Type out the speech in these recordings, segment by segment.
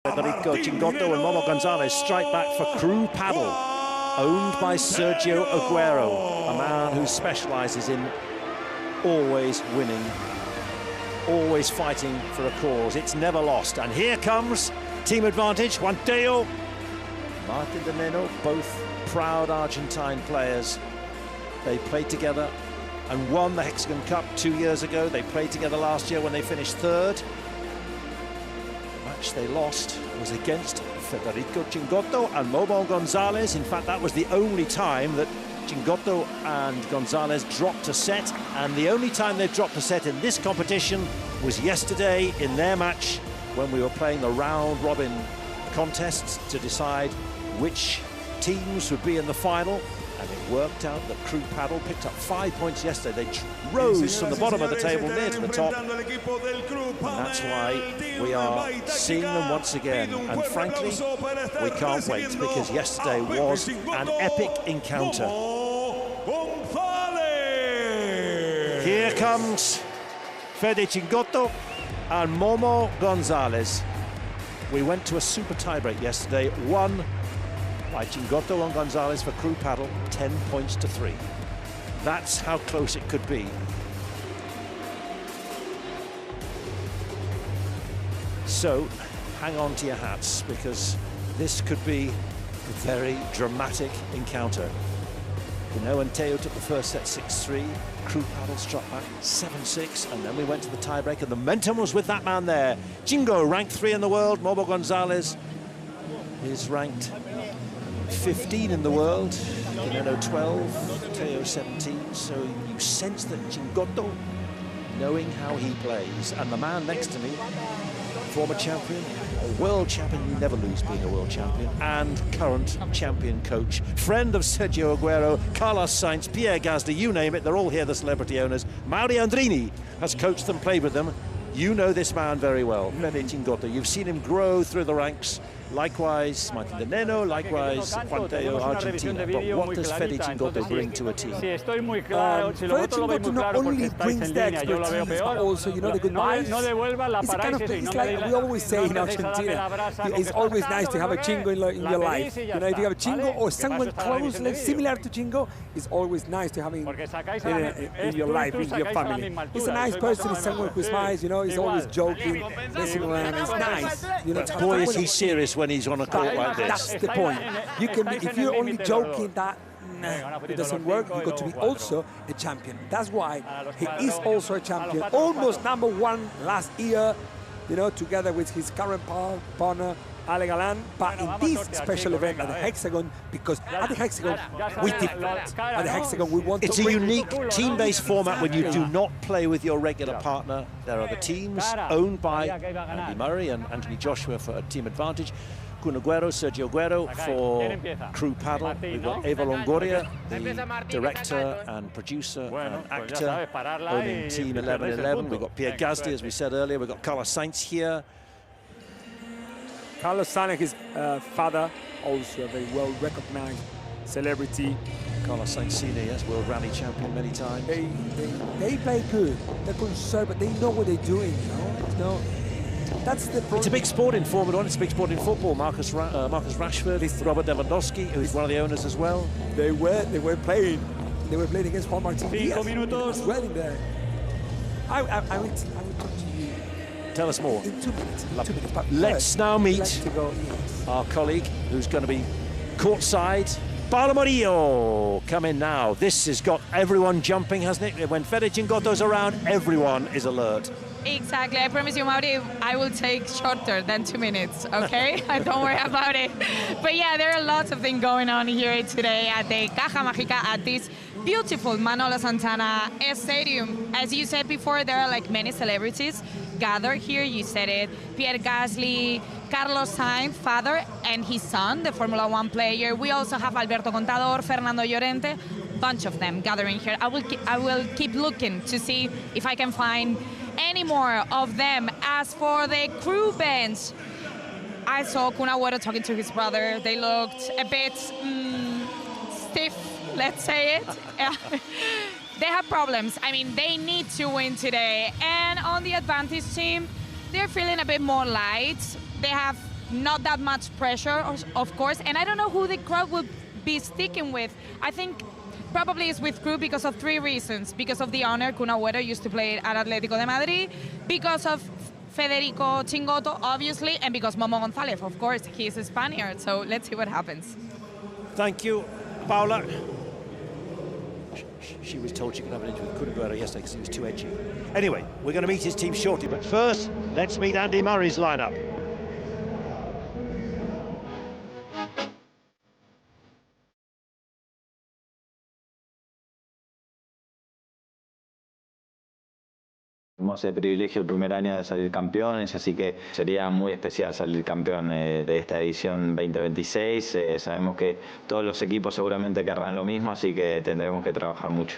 Federico, Chingotto and Momo González strike back for Crew Paddle, owned by Sergio Aguero, a man who specialises in always winning, always fighting for a cause. It's never lost. And here comes team advantage. Juan Tello, Martín and Nenno, both proud Argentine players. They played together and won the Hexagon Cup 2 years ago. They played together last year when they finished third. The match they lost was against Federico Chingotto and Momo González. In fact, that was the only time that Chingotto and González dropped a set, and the only time they dropped a set in this competition was yesterday in their match when we were playing the round-robin contests to decide which teams would be in the final. And it worked out that Crew Paddle picked up 5 points yesterday. They rose from the bottom of the table near to the top. And that's why we are seeing them once again. And frankly, we can't wait, because yesterday was an epic encounter. Here comes Fede Chingotto and Momo González. We went to a super tiebreak yesterday, won by Chingotto and González for Crew Paddle, 10 points to 3. That's how close it could be. So, hang on to your hats, because this could be a very dramatic encounter. Nenno and Tello took the first set 6-3. Crew Paddle struck back 7-6, and then we went to the tiebreak, and the momentum was with that man there. Chingo, ranked 3 in the world. Momo González is ranked 15 in the world, Nenno 12, Tello 17, so you sense that Chingotto, knowing how he plays, and the man next to me, former champion, a world champion, you never lose being a world champion, and current champion coach, friend of Sergio Aguero, Carlos Sainz, Pierre Gasly, you name it, they're all here, the celebrity owners. Mauri Andrini has coached them, played with them. You know this man very well, Fede Chingotto. You've seen him grow through the ranks. Likewise, Martín and Nenno, likewise, Juan Tello, Argentina. But what does Fede Chingotto bring to a team? Fede Chingotto not only brings the expertise, but also, you know, the good vibes. It's the kind of thing, it's like we always say in Argentina, it's always nice to have a Chingo in your life. You know, if you have a Chingo or someone close, like similar to Chingo, it's always nice to have him in your life, in your family. He's a nice person, he's someone who smiles, you know, he's always joking, messing around, it's nice. You know, boy, is he serious when he's on a court like this. That's the point. You can, if you're only joking that it doesn't work, you got to be also a champion. That's why he is also a champion. Almost #1 last year, you know, together with his current partner, Ale Galan, but in this special event at the Hexagon, because at the Hexagon, we differ. At the Hexagon, we want to... It's a unique team-based format when you do not play with your regular partner. There are the teams owned by Andy Murray and Anthony Joshua for a team advantage. Kun Aguero, Sergio Aguero for Crew Paddle. We've got Eva Longoria, the director and producer and actor, owning Team 1111. We've got Pierre Gasly, as we said earlier. We've got Carlos Sainz here. Carlos Sainz, his father, also a very well-recognized celebrity. Carlos Sainz Sr., yes, world rally champion many times. They play good. They're conservative. They know what they're doing, you know. That's the problem. It's a big sport in Formula 1. It's a big sport in football. Marcus Rashford, Robert Lewandowski, who's one of the owners as well. They were playing against Juan Martín as well in there. I will talk to you. Tell us more. In 2 minutes. But let's now meet our colleague who's going to be courtside. Murillo, come in now. This has got everyone jumping, hasn't it? When Fede Chingotto's around, everyone is alert. Exactly. I promise you, Mauri, I will take shorter than 2 minutes, okay? Don't worry about it. But yeah, there are lots of things going on here today at the Caja Mágica at this beautiful Manolo Santana Stadium. As you said before, there are like many celebrities gathered here. You said it. Pierre Gasly, Carlos Sainz, father, and his son, the Formula 1 player. We also have Alberto Contador, Fernando Llorente, bunch of them gathering here. I will keep looking to see if I can find any more of them. As for the crew bench, I saw Kun Agüero talking to his brother. They looked a bit stiff, let's say it. They have problems. I mean, they need to win today. And on the advantage team, they're feeling a bit more light. They have not that much pressure, of course, and I don't know who the crowd will be sticking with. I think probably it's with Crew because of 3 reasons. Because of the honor, Kun Agüero used to play at Atlético de Madrid, because of Federico Chingotto, obviously, and because Momo González, of course, he's a Spaniard, so let's see what happens. Thank you, Paula. She was told she could have an interview with Kun Agüero yesterday because he was too edgy. Anyway, we're going to meet his team shortly, but first, let's meet Andy Murray's lineup. Tuvimos el privilegio el primer año de salir campeones, así que sería muy especial salir campeón de esta edición 2026. Sabemos que todos los equipos seguramente querrán lo mismo, así que tendremos que trabajar mucho.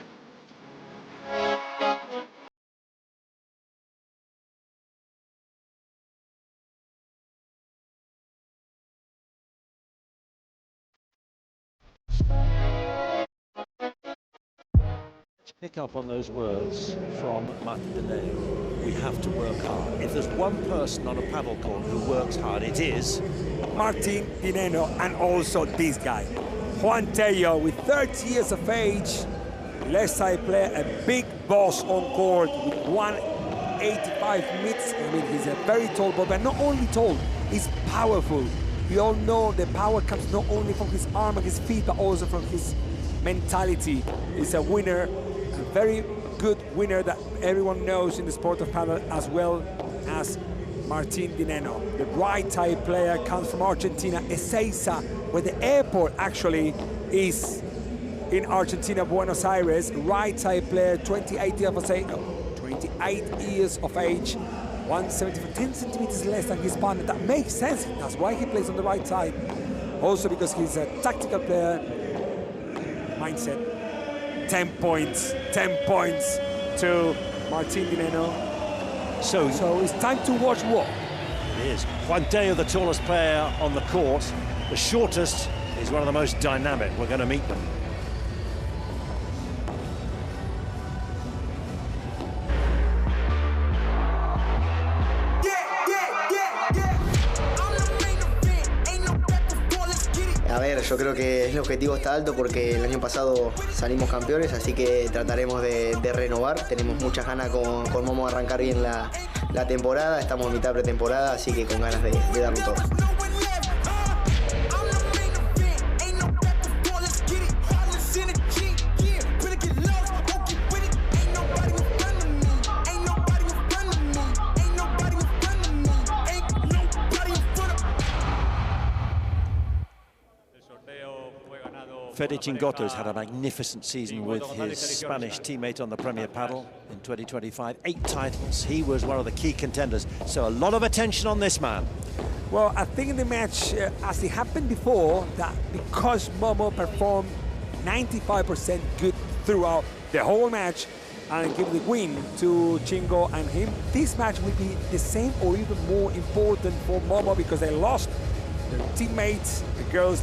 Pick up on those words from Martín. We have to work hard. If there's one person on a paddle court who works hard, it is Martín, Nenno, and also this guy, Juan Tello, with 30 years of age, left side player, a big boss on court with 185 meters. I mean, he's a very tall ball, but not only tall, he's powerful. We all know the power comes not only from his arm and his feet, but also from his mentality. He's a winner, a very good winner that everyone knows in the sport of paddle, as well as Martín Nenno. The right type player comes from Argentina, Ezeiza, where the airport actually is in Argentina, Buenos Aires. Right type player, 28 years of age, 174, 10 centimeters less than his partner. That makes sense. That's why he plays on the right side. Also because he's a tactical player. Mindset. 10 points to Martín Nenno. So it's time to watch what? It is. Juan Tello, the tallest player on the court. The shortest is one of the most dynamic. We're going to meet them. A ver, yo creo que el objetivo está alto porque el año pasado salimos campeones, así que trataremos de renovar. Tenemos muchas ganas con Momo de arrancar bien la temporada, estamos en mitad de pretemporada, así que con ganas de darlo todo. Tello Chingotto's had a magnificent season with his Spanish teammate on the Premier Paddle in 2025. 8 titles. He was one of the key contenders. So a lot of attention on this man. Well, I think in the match, as it happened before, that because Momo performed 95% good throughout the whole match and give the win to Chingo and him, this match will be the same or even more important for Momo because they lost their teammates. The girls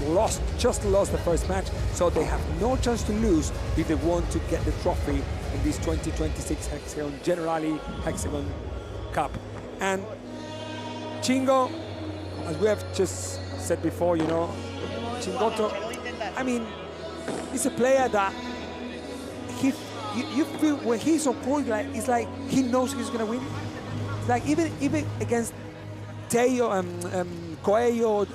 just lost the first match, so they have no chance to lose if they want to get the trophy in this 2026 Hexagon, Generali Hexagon Cup. And Chingo, as we have just said before, you know, Chingotto, I mean, he's a player that you feel when he's on court, like it's like he knows he's gonna win. It's like even against Tello Coelho,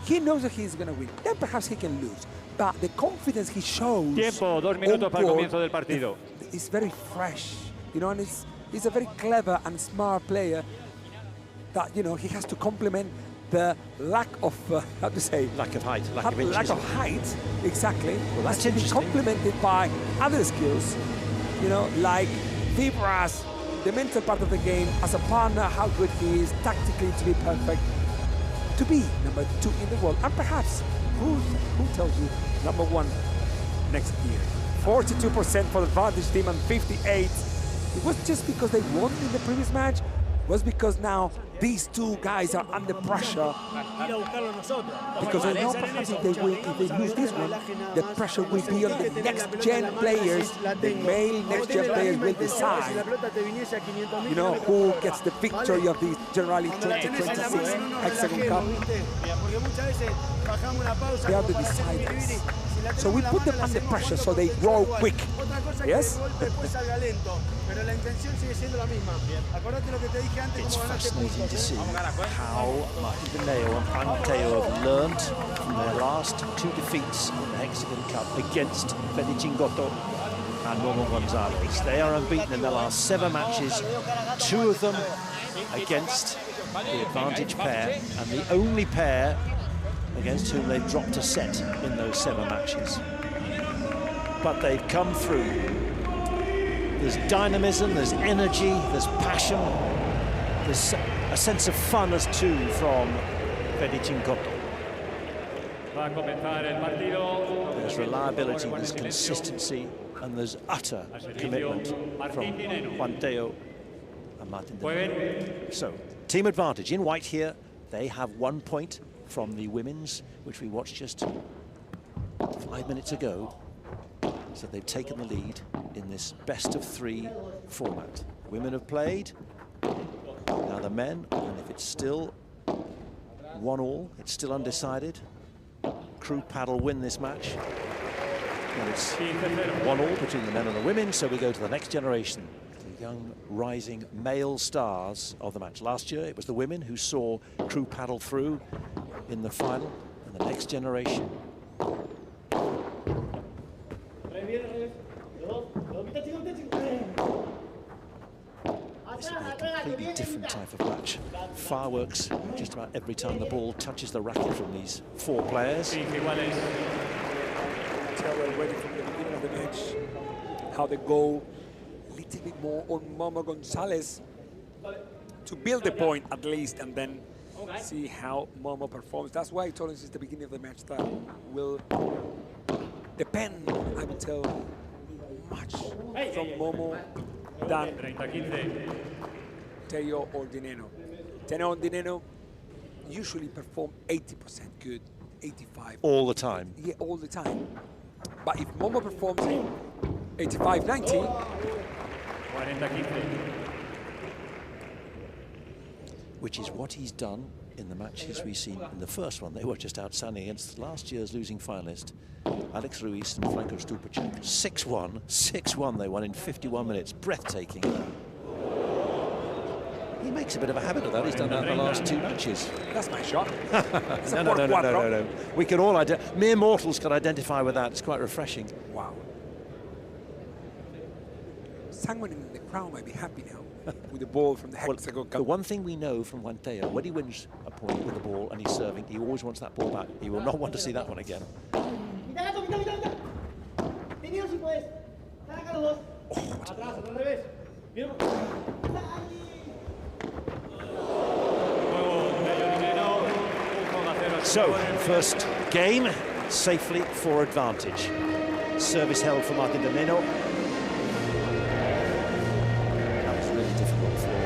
he knows that he's going to win. Then perhaps he can lose. But the confidence he shows... Tiempo, 2 minutos para el comienzo del partido. It's very fresh, you know, and he's a very clever and smart player that, you know, he has to complement the lack of, how to say? Lack of height, lack of inches. Lack of height, exactly. Well, that's has to be complemented by other skills, you know, like fibras, the mental part of the game, as a partner, how good he is, tactically to be perfect, to be number 2 in the world, and perhaps, who tells you, number 1 next year. 42% for the Vantage team and 58. It was just because they won in the previous match. It was because now these two guys are under pressure. Because I know perhaps if they lose this one, the pressure will be on the next-gen players. The male next-gen players will decide, you know, who gets the victory of the Generali 2026 Hexagon Cup. They are the deciders. So we put them under pressure so they grow quick. Yes? It's fascinating to see how Martín and Tello have learned from their last two defeats in the Hexagon Cup against Tello Chingotto and Momo González. They are unbeaten in their last 7 matches, 2 of them against the advantage pair, and the only pair against whom they've dropped a set in those 7 matches. But they've come through. There's dynamism, there's energy, there's passion, there's a sense of fun as too from Tello Chingotto. There's reliability, there's consistency, and there's utter commitment from Juan Tello and Martín. So, team advantage in white here. They have 1 point from the women's, which we watched just 5 minutes ago. So they've taken the lead in this best-of-3 format. Women have played, now the men, and if it's still 1-1, it's still undecided. Crew paddle win this match. And it's 1-1 between the men and the women, so we go to the next generation, the young rising male stars of the match. Last year it was the women who saw crew paddle through in the final, and the next generation. This will be a completely different type of match. Fireworks just about every time the ball touches the racket from these 4 players. Tell already from the beginning of the match how they go a little bit more on Momo González to build the point at least, and then see how Momo performs. That's why I told him since the beginning of the match that will depend, I would tell, much from Momo than Tello or Nenno. Tello and Nenno usually perform 80% good, 85. All the time. Yeah, all the time. But if Momo performs 85-90, which is what he's done in the matches we've seen in the first one. They were just outstanding against last year's losing finalist, Alex Ruiz and Franco Stupacek. 6-1, 6-1 they won in 51 minutes. Breathtaking. He makes a bit of a habit of that. He's done that in the last 2 matches. that's my shot. No. We can all, mere mortals can identify with that. It's quite refreshing. Wow. Someone in the crowd might be happy now with the ball from the Hexagon Cup. The one thing we know from Juan Tello, when he wins a point with the ball and he's serving, he always wants that ball back. He will not want to see that one again. So, first game, safely for advantage. Service held for Martín and Nenno. That was really difficult for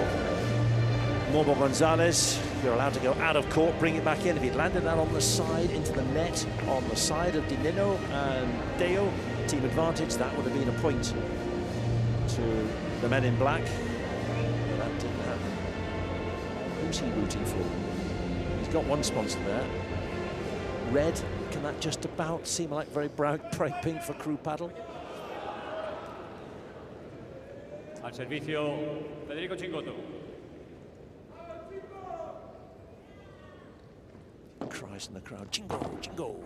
Momo González. You're allowed to go out of court, bring it back in. If he'd landed that on the side, into the net, on the side of Nenno and Tello, team advantage, that would have been a point to the men in black. But that didn't happen. Who's he rooting for? He's got one sponsor there. Red, can that just about seem like very bright pink for crew paddle? Al servicio, Federico Chingotto. Cries in the crowd, Chingo, Chingo.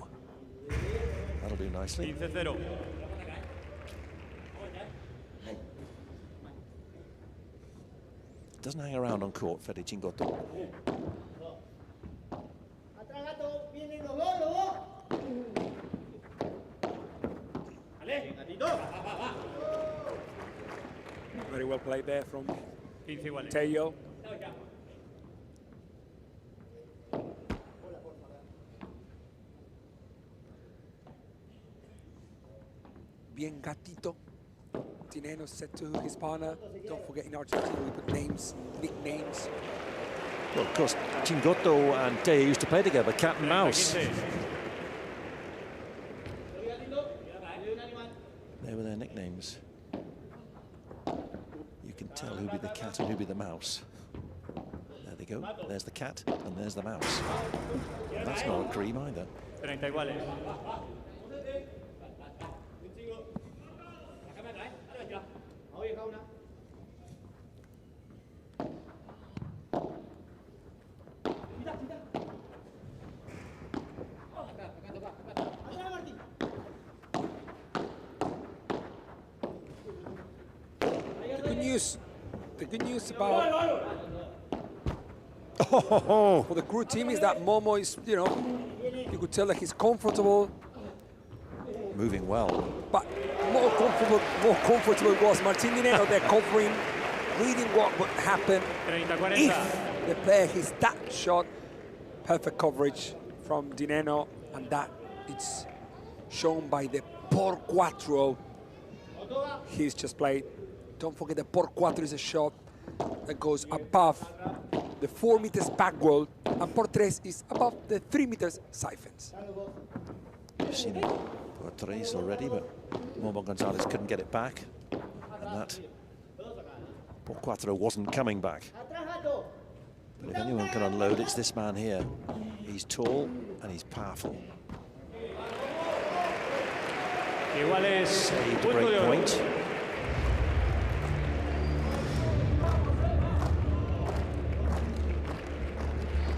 That'll do nicely. 15-0. Doesn't hang around on court, Federico Chingotto. Very well played there from Tello. Bien gatito. Nenno said to his partner, don't forget in Argentina we put names, nicknames. Well, of course, Chingotto and Tello used to play together, cat and mouse. They were their nicknames. You can tell who'd be the cat and who'd be the mouse. There they go. There's the cat and there's the mouse. And that's not a cream either. 30 iguales. The good news about for the crew team is that Momo is, you know, you could tell that he's comfortable. Moving well. But more comfortable was Martín Nenno. They're covering, reading what would happen if the player hits that shot. Perfect coverage from Nenno, and that it's shown by the por cuatro he's just played. Don't forget the por cuatro is a shot that goes above the 4 meters back wall, and por tres is above the 3 meters siphons. You've seen por tres already, but Momo González couldn't get it back, and that por cuatro wasn't coming back. But if anyone can unload, it's this man here. He's tall and he's powerful. Iguales, Saved a great point.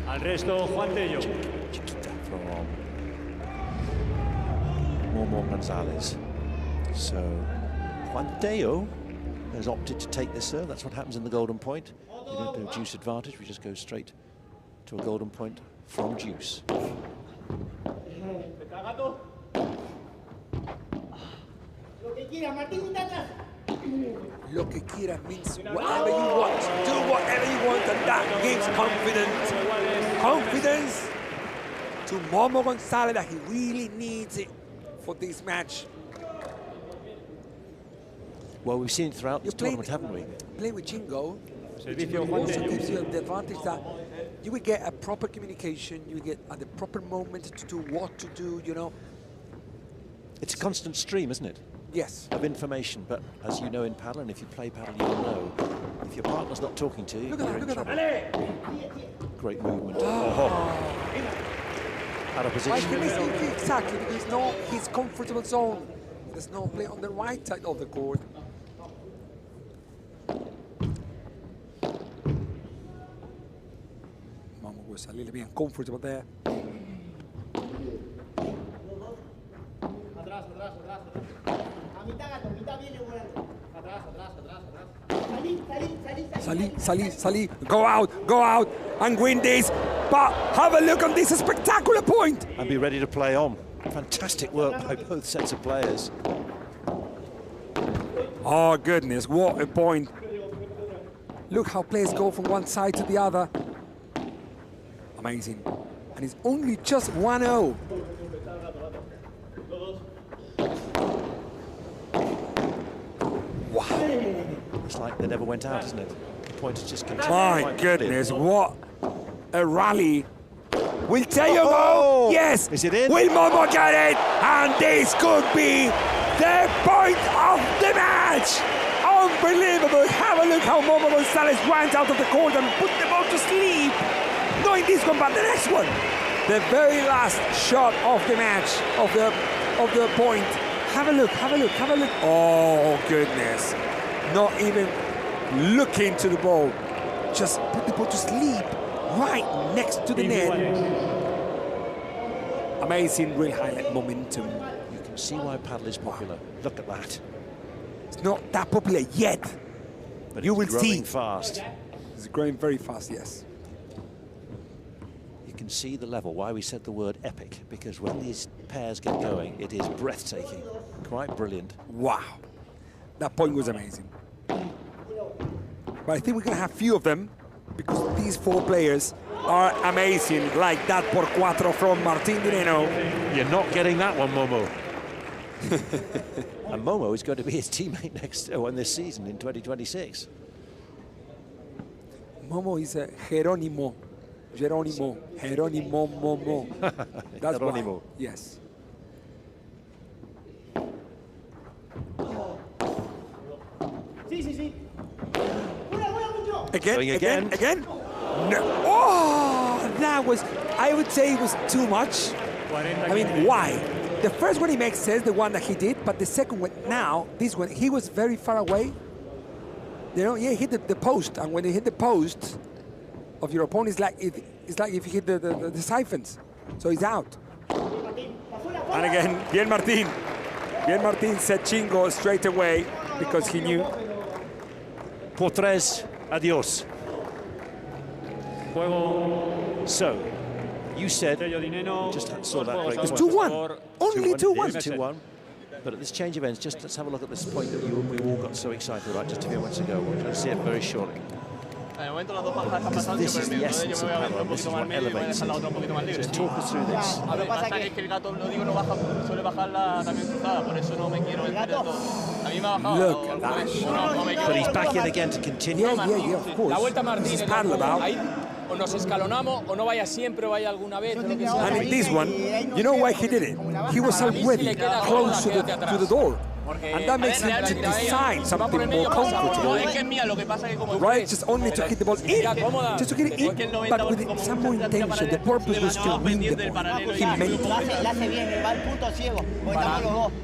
Al resto, Juan Tello. Chiquita from Momo González. So Juan Tello has opted to take this serve. That's what happens in the golden point. We don't do juice advantage. We just go straight to a golden point from juice. Lo que quiera means whatever you want, do whatever you want, and that gives confidence to Momo González that he really needs it for this match. Well, we've seen it throughout this tournament, haven't we? Playing with Chingo Servicio also gives you the advantage that you will get a proper communication, you will get at the proper moment to do what to do, you know. It's a constant stream, isn't it? Yes. Of information, but as you know in paddle, and if you play paddle, you'll know, if your partner's not talking to you, Look at that. Great movement. Oh. Out of position. Exactly, because no, his comfortable zone. There's no play on the right side of the court. Momo was a little bit uncomfortable there. Salí, go out, and win this. But have a look on this spectacular point. And be ready to play on. Fantastic work by both sets of players. Oh goodness, what a point. Look how players go from one side to the other. Amazing. And it's only just 1-0. Wow. It's like they never went out, isn't it? The point has just continued. My goodness, what a rally. Will Tello go? Yes. Is it in? Will Momo get it? And this could be the point of the match. Unbelievable. Have a look how Momo González went out of the court and put the ball to sleep. Not in this one, but the next one. The very last shot of the match, of the point. Have a look. Oh, goodness. Not even looking to the ball. Just put the ball to sleep right next to the net. Amazing, real highlight momentum. You can see why paddle is popular. Look at that. It's not that popular yet. But you will see. It's growing fast. It's growing very fast, yes. You can see the level, why we said the word epic, because when these pairs get going, it is breathtaking. Quite brilliant. Wow. That point was amazing. But I think we're going to have few of them, because these four players are amazing, like that por cuatro from Martín Nenno. You're not getting that one, Momo. And Momo is going to be his teammate next this season in 2026. Momo is a Geronimo. Geronimo. Momo. That's Geronimo. why. Yes. Again. No. Oh, that was, I would say it was too much. I mean, why? The first one he makes sense, the one that he did, but the second one, now, this one, he was very far away. You know, yeah, he hit the post, and when you hit the post of your opponent, it's like if you hit the siphons, so he's out. And again, Bien Martín said Chingo straight away because he knew. Por tres, adios. So, you said, just saw that break. It's 2-1, only 2-1. 2-1. But at this change of ends, just let's have a look at this point that we all got so excited about just a few minutes ago. We're going to see it very shortly. Because this is the essence of paddle, this is what elevates it. Just talk us through this. Look at that. But he's back in again to continue. Yeah, of course. This is paddle about. O nos escalonamos o no vaya siempre o vaya alguna vez. And in this one, you know why he did it? He was already close to the door. And that makes him to design something more comfortable. Right? Just only to hit the ball in. Just to get it in, but with some more intention. The purpose was to win the ball. He meant it.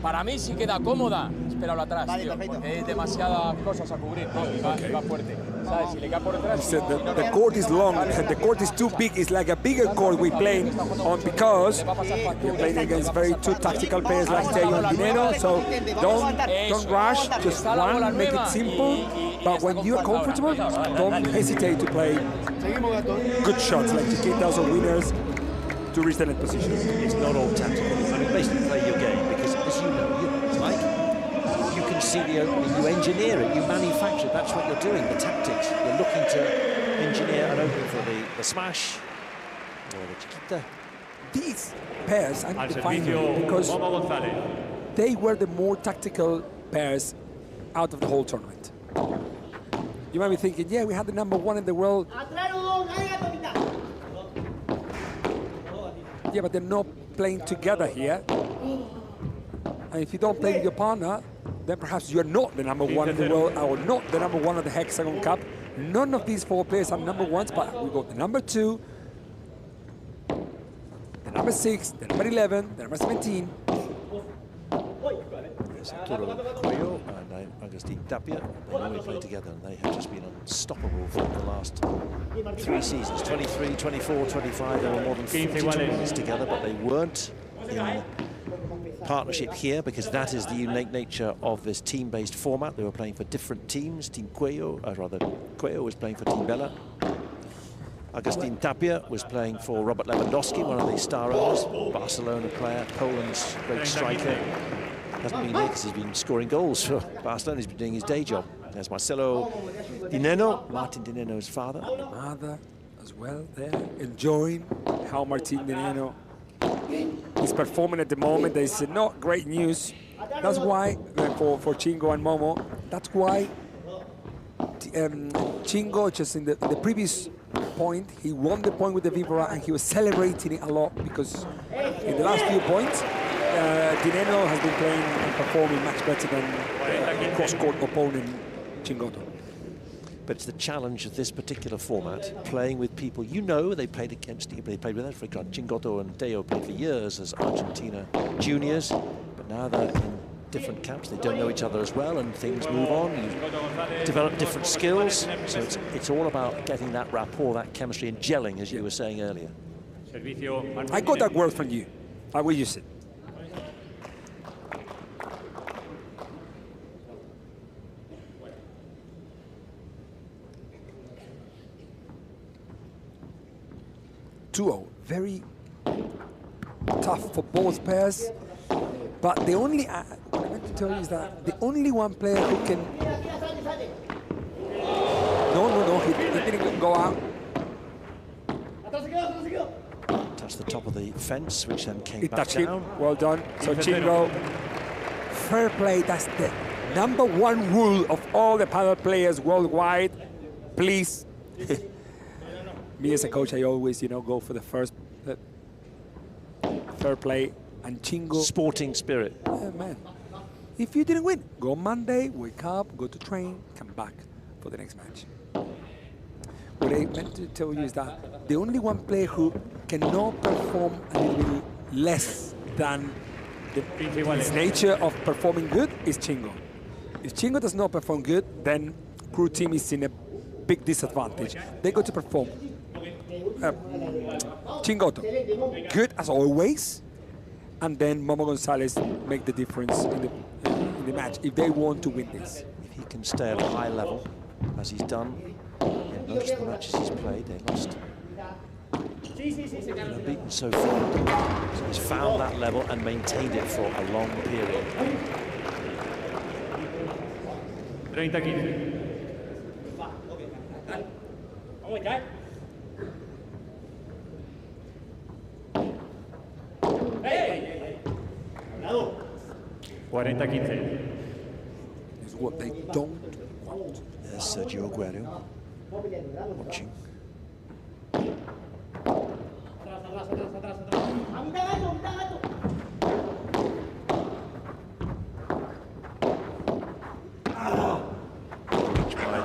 Para mí sí queda cómoda. Espéralo atrás, tío, porque es demasiadas cosas a cubrir, ¿no? Y va fuerte. ¿Sabes? Si le cae por detrás... The court is long, and the court is too big. It's like a bigger court we're playing on because we're playing against very two tactical players like Tello and Nenno, so don't rush, just one, make it simple. But when you're comfortable, don't hesitate to play good shots, like chiquitas or winners to reach the net position. It's not all tactical. I mean, basically play your game because, as you know, it's like you can see the opening, you engineer it, you manufacture it. That's what you're doing, the tactics. You're looking to engineer an opening for the smash or the chiquita. These pairs, I need to find them because they were the more tactical pairs out of the whole tournament. You might be thinking, yeah, we had the #1 in the world. Yeah, but they're not playing together here. And if you don't play with your partner, then perhaps you're not the #1 in the world or not the #1 of the Hexagon Cup. None of these four players are #1s, but we got the #2, the #6, the #11, the #17. There's Cuello and Agustín Tapia. They normally play together and they have just been unstoppable for the last 3 seasons. 23, 24, 25, they were more than 50 tournaments together, but they weren't in partnership here because that is the unique nature of this team-based format. They were playing for different teams. Team Cuello, Cuello was playing for Team Bella. Agustín Tapia was playing for Robert Lewandowski, one of the star owners, Barcelona player, Poland's great striker. Hasn't been here because he's been scoring goals for Barcelona. He's been doing his day job. There's Marcelo Di Nenno, Martin Di Nenno's father. Mother as well there, enjoying how Martin Di Nenno is performing at the moment. There is not great news. That's why, for Chingo and Momo, that's why Chingo, just in the previous point, he won the point with the Vibora and he was celebrating it a lot because in the last few points, Di Nenno has been playing and performing much better than cross-court opponent Chingotto. But it's the challenge of this particular format, playing with people you know. They played against, they played with Africa. Chingotto and Tello played for years as Argentina juniors, but now they're in different camps. They don't know each other as well, and things move on. You develop different skills, so it's all about getting that rapport, that chemistry, and gelling, as you were saying earlier. I got that word from you. I will use it. Very tough for both pairs, but the only what I meant to tell you is that the only one player who can he didn't go out. Touched the top of the fence, which then came It back touched down. him. Well done. So Chingo, fair play. That's the #1 rule of all the paddle players worldwide. Please Me as a coach, I always, go for the first fair play and Chingo. Sporting spirit. Man, if you didn't win, go Monday, wake up, go to train, come back for the next match. What I meant to tell you is that the only one player who cannot perform a little bit less than his nature of performing good is Chingo. If Chingo does not perform good, then crew team is in a big disadvantage. They got to perform. Chingotto, good as always, and then Momo González make the difference in the match if they want to win this. If he can stay at a high level, as he's done in most of the matches he's played, they lost. Unbeaten so far. So he's found that level and maintained it for a long period. 30-15. Is what they don't want. There's Sergio Aguero watching.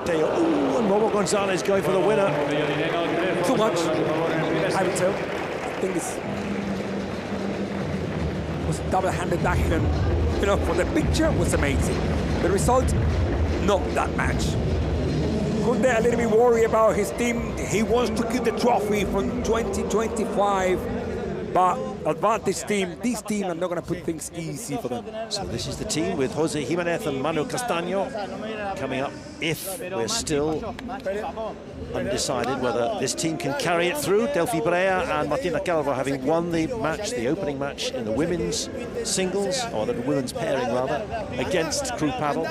Tello, ooh, and Momo González going for the winner. Too much, I would say. I think it was a double-handed backhand. For the picture was amazing. The result, not that much. Kunde a little bit worried about his team. He wants to keep the trophy from 2025, but advantage team, this team are not going to put things easy for them. So this is the team with Jose Jimenez and Manu Castaño coming up if we're still undecided whether this team can carry it through. Delphi Brea and Martina Calvo having won the match, the opening match in the women's singles, or the women's pairing rather, against Crew Paddle,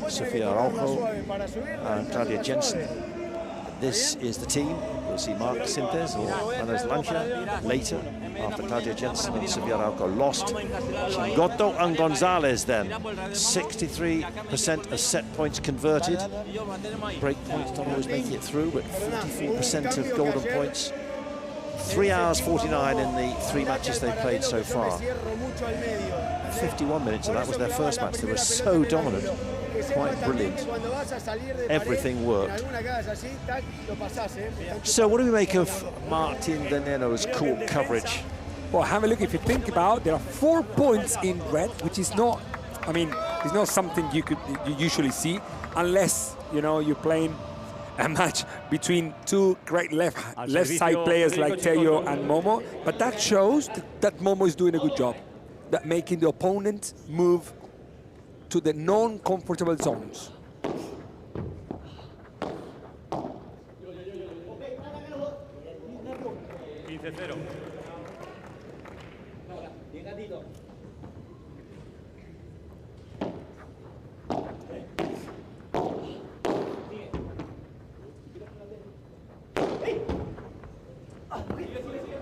Sofia Araujo and Claudia Jensen. This is the team. We'll see Mark Sintes or Manos Lancha later, after Claudia Jensen and Sofia Araujo lost. Chingotto and González then, 63% of set points converted. Break points don't always make it through, but 44% of golden points. 3 hours 49 in the 3 matches they've played so far. 51 minutes of that was their first match. They were so dominant. Quite brilliant. Everything worked. So what do we make of Martin de Nenno's court coverage? Well, have a look. If you think about, there are 4 points in red, which is not, I mean, it's not something you usually see, unless you're playing a match between 2 great left side players like Tello and Momo. But that shows that Momo is doing a good job, that making the opponent move to the non-comfortable zones.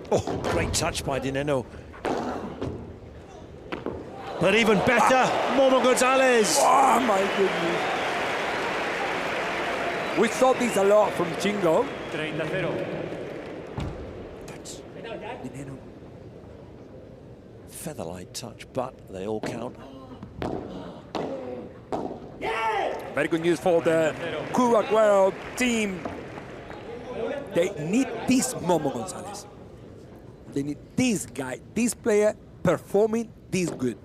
Oh, great touch by de Nenno. But even better, Momo González. Oh my goodness. We saw this a lot from Chingo. 30-0. That's de Nenno. Featherlight touch, but they all count. Very good news for the Crew Aguero team. They need this Momo González. They need this guy, this player performing this good.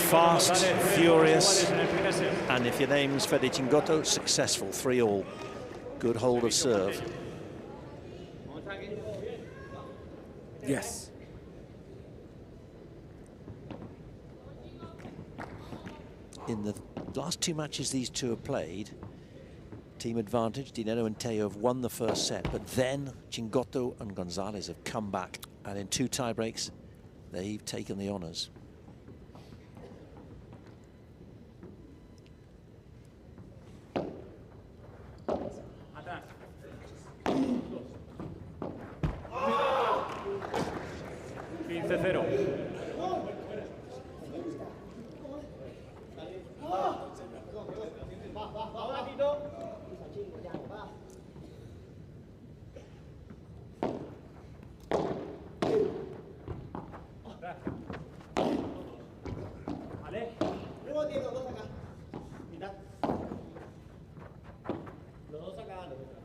Fast, furious, and if your name's Fede Chingotto, successful, 3-all. Good hold of serve. Yes. In the last 2 matches these two have played, team advantage, de Nenno and Tello have won the first set, but then Chingotto and González have come back, and in 2 tie breaks, they've taken the honours.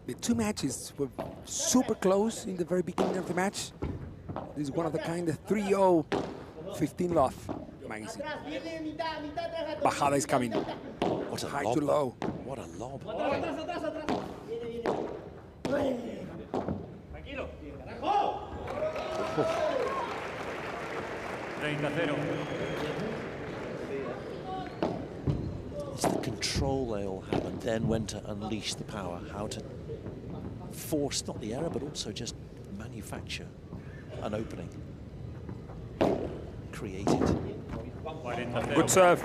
The two matches were super close in the very beginning of the match. This is one of the kind of 3-0, 15 love. Amazing. Bajada is coming. What a high lob. to low. What a lob. It's the control they all have, and then when to unleash the power, how to force not the error, but also just manufacture an opening. Create it. Good serve.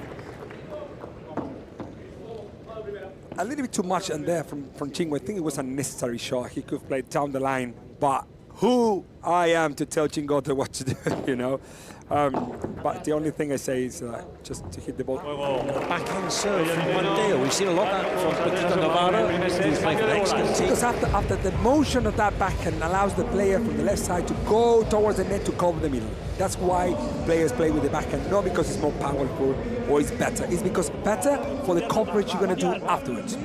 A little bit too much in there from Chingotto. I think it was a necessary shot. He could have played down the line, but who I am to tell Chingotto what to do, you know? But the only thing I say is just to hit the ball. Backhand serve from Juan Tello. We've seen a lot of that from Ahora, who's playing for the excellent team. Because after the motion of that backhand allows the player from the left side to go towards the net to cover the middle. That's why players play with the backhand, not because it's more powerful or it's better. It's because better for the coverage you're going to do afterwards.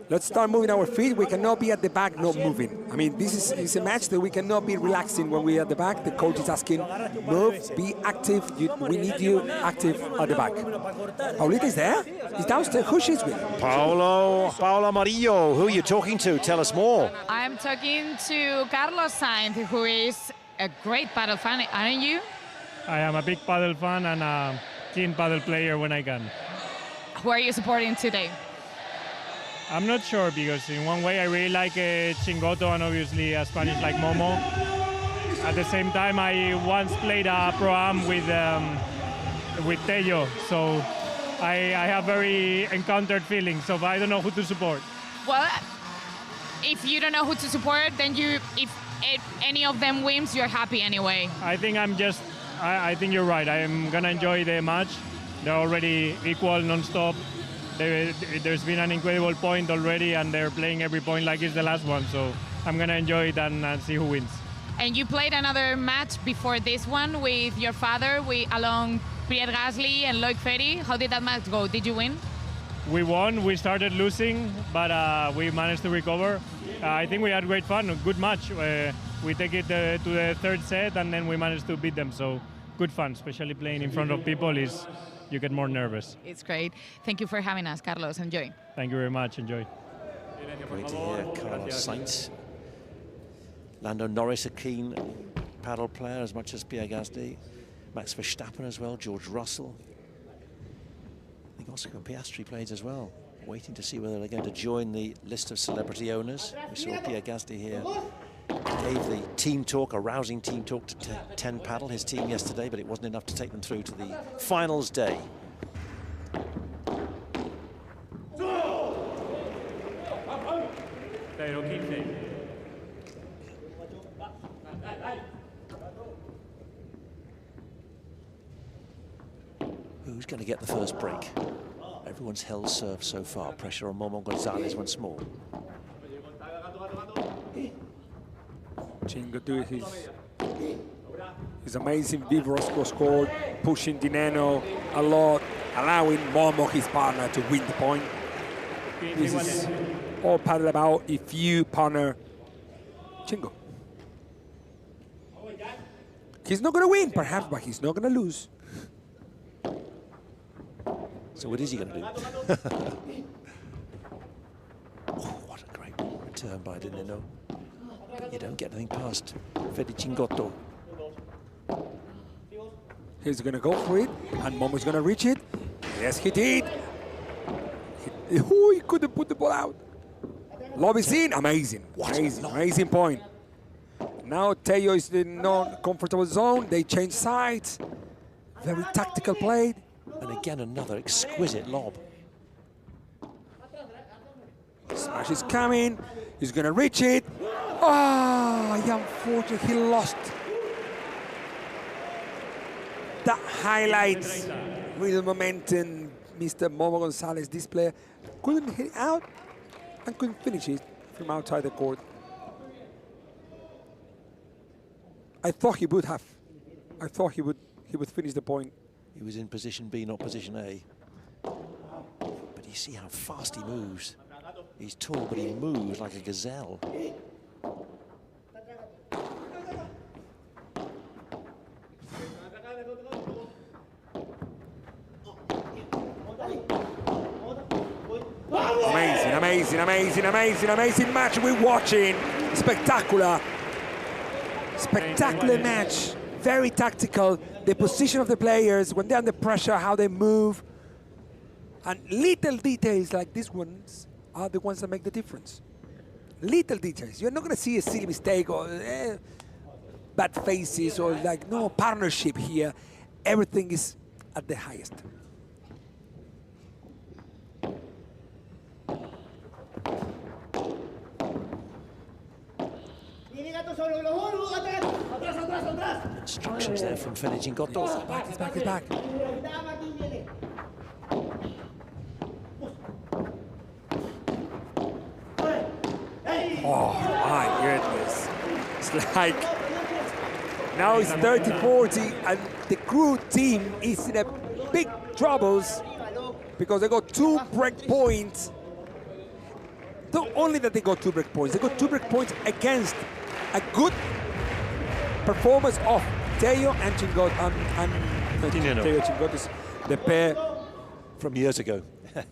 Let's start moving our feet. We cannot be at the back not moving. I mean, this is a match that we cannot be relaxing when we're at the back. The coach is asking, move, be active. We need you active at the back. Paulita is there? He's downstairs. Who she's with? Paolo Amarillo. Who are you talking to? Tell us more. I'm talking to Carlos Sainz, who is a great paddle fan, aren't you? I am a big paddle fan and a keen paddle player when I can. Who are you supporting today? I'm not sure because in one way I really like Chingotto and obviously a Spanish like Momo. At the same time, I once played a pro-am with Tello, so I have very encountered feelings, so I don't know who to support. Well, if you don't know who to support, then if any of them wins, you're happy anyway. I think I think you're right. I am gonna enjoy the match. They're already equal, non-stop. There's been an incredible point already, and they're playing every point like it's the last one. So I'm gonna enjoy it and see who wins. And you played another match before this one with your father, along Piedad and Loic Ferry. How did that match go? Did you win? We won. We started losing, but we managed to recover. I think we had great fun. A good match. We take it to the third set, and then we managed to beat them. So good fun, especially playing in front of people is. You get more nervous. It's great. Thank you for having us, Carlos. Enjoy. Thank you very much. Enjoy. Great to hear Carlos Sainz. Lando Norris, a keen paddle player as much as Pierre Gasly. Max Verstappen as well, George Russell. I think Oscar Piastri played as well. Waiting to see whether they're going to join the list of celebrity owners. We saw Pierre Gasly here. Gave the team talk, a rousing team talk to 10 Paddle, his team yesterday, but it wasn't enough to take them through to the finals day. Who's going to get the first break? Everyone's held serve so far. Pressure on Momo González once more. Chingotto his amazing vigorous cross-court, pushing the Nenno a lot, allowing Momo, his partner, to win the point. This is all paddle about if you partner Chingo. He's not going to win, perhaps, but he's not going to lose. So what is he going to do? Oh, what a great return by the Nenno. You don't get anything past Federico Chingotto. He's going to go for it, and Momo's going to reach it. Yes, he did. He couldn't put the ball out. Lob is in. Amazing. Amazing point. Now Tello is in non-comfortable zone. They change sides. Very tactical play. And again, another exquisite lob. Smash is coming. He's going to reach it. Ah, unfortunately, he lost. That highlights real momentum. Mr. Momo González, this player, couldn't hit it out and couldn't finish it from outside the court. I thought he would have. I thought he would finish the point. He was in position B, not position A. But you see how fast he moves. He's tall, but he moves like a gazelle. Amazing match we're watching. Spectacular match. Very tactical. The position of the players, when they're under pressure, how they move. And little details like these ones are the ones that make the difference. Little details. You're not going to see a silly mistake or bad faces or like no partnership here. Everything is at the highest. Instructions there from Tello Chingotto. He's back. Oh my goodness. It's like, now it's 30-40 and the crew team is in a big troubles because they got 2 break points. Not only that they got 2 break points, they got 2 break points against a good performance of Tello and Chingotto and Tello Chingotto, the pair from years ago.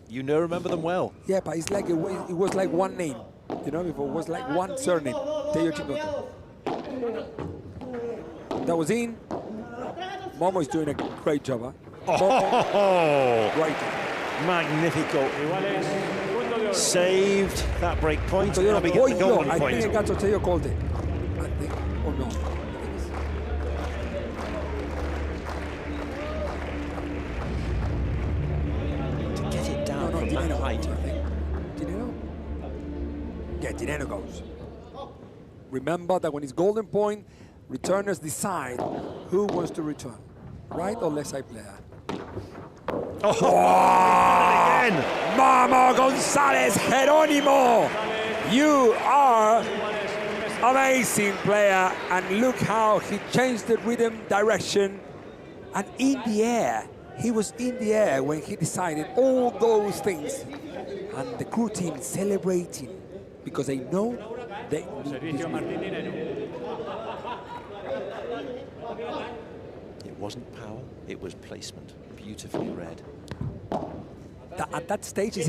You remember them well. Yeah, but it's like it was like one name. You know, before it was like one surname, Tello Chingotto. That was in. Momo is doing a great job. Huh? Oh, great. Magnifico. Saved that break point. So now we get the golden point. I think Tello called it. I think, or no. To get it down from that height. Yeah, Nenno goes. Remember that when it's golden point, returners decide who wants to return, right or left side player. Oh, again! Momo González, Jerónimo, you are amazing player, and look how he changed the rhythm, direction, and in the air. He was in the air when he decided all those things, and the crew team celebrating. Because they know they It wasn't power, it was placement. Beautifully read. At that stage is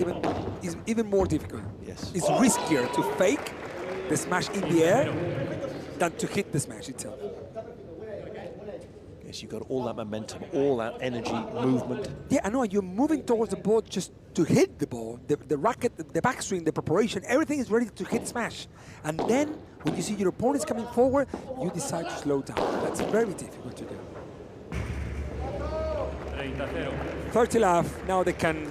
even more difficult. Yes. It's riskier to fake the smash in the air than to hit the smash itself. Yes, you've got all that momentum, all that energy, movement. Yeah, I know, you're moving towards the ball just to hit the ball. The racket, the backswing, the preparation, everything is ready to hit smash. And then, when you see your opponents coming forward, you decide to slow down. That's very difficult to do. 30 left, now they can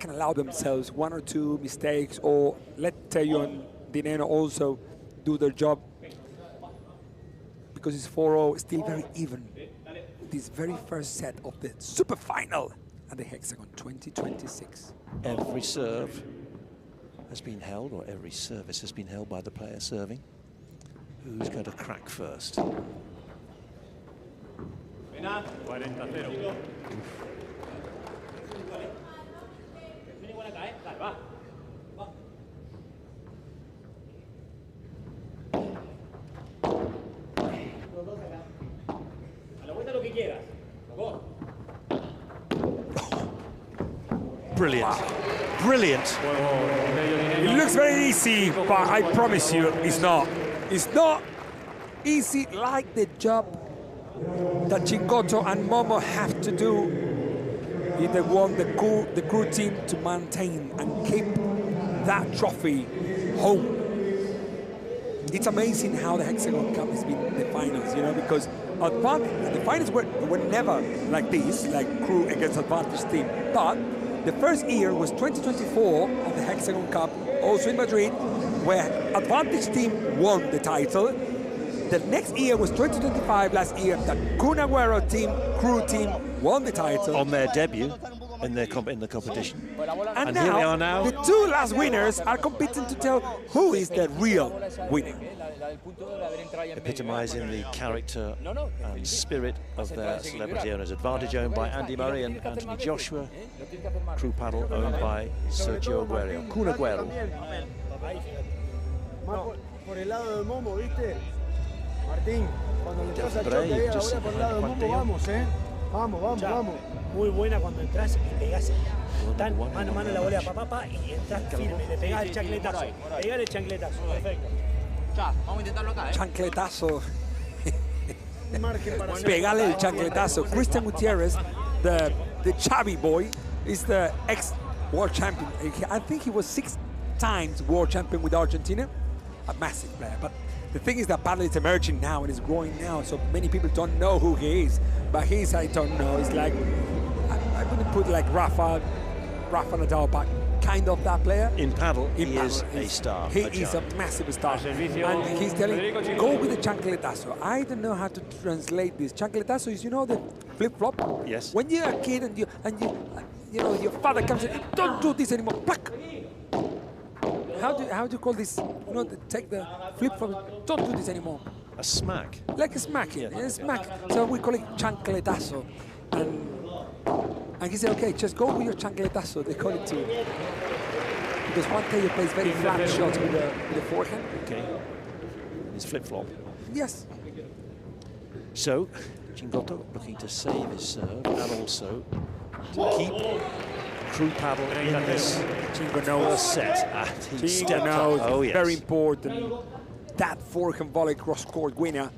allow themselves 1 or 2 mistakes or let Tello and Nenno also do their job. Because it's 4-0, still very even. This very first set of the super final at the Hexagon 2026. Every serve has been held, or every service has been held by the player serving. Who's going to crack first? 40-0. Brilliant. Brilliant. It looks very easy, but I promise you, it's not. It's not easy like the job that Chingotto and Momo have to do if they want the crew team to maintain and keep that trophy home. It's amazing how the Hexagon Cup has been the finals, you know, because the finals were never like this, like crew against advantage team. But the first year was 2024 of the Hexagon Cup, also in Madrid, where advantage team won the title. The next year was 2025, last year, the Kun Agüero team, crew team, won the title. On their debut in the competition. And here they are now. The two last winners are competing to tell who is the real winner. Epitomising the character and spirit of their celebrity owners. Advantage owned by Andy Murray and Anthony Joshua. Crew paddle owned by Sergio Aguero. Kun Agüero. Por el lado de Momo, ¿viste? Martín, cuando le entras al choque ahí, ahora por el lado de Momo, vamos, vamos. Muy buena cuando entras y pegás tan mano a mano la volea, papá, y entras firme, le pegás el chancletazo. Pegás el chancletazo, perfecto. Vamos a intentarlo acá, Chancletazo. Pegale el chancletazo. Christian Gutierrez, the chubby boy, is the ex-world champion. I think he was 6 times world champion with Argentina. A massive player. But the thing is that paddle is emerging now and is growing now, so many people don't know who he is. But he's, I don't know, it's like, I wouldn't put like Rafa Nadal, but kind of that player. In paddle, he is a star. He is a massive star. And he's telling, go with the chancletazo. I don't know how to translate this. Chancletazo is, you know, the flip-flop? Yes. When you're a kid and you know, your father comes in, don't do this anymore. Pluck. How do you call this? You know, take the flip-flop, don't do this anymore. A smack. Like a smack, yeah, a smack. So we call it chancletazo. And he said, okay, just go with your chancletazo, they call it too. Because Juan Tello plays very flat shots with the forehand. Okay. His flip-flop. Yes. So, Chingotto looking to save his serve and also to keep crew paddle in this first set. He stepped up. Oh, yes. Very important. That forehand volley cross-court winner.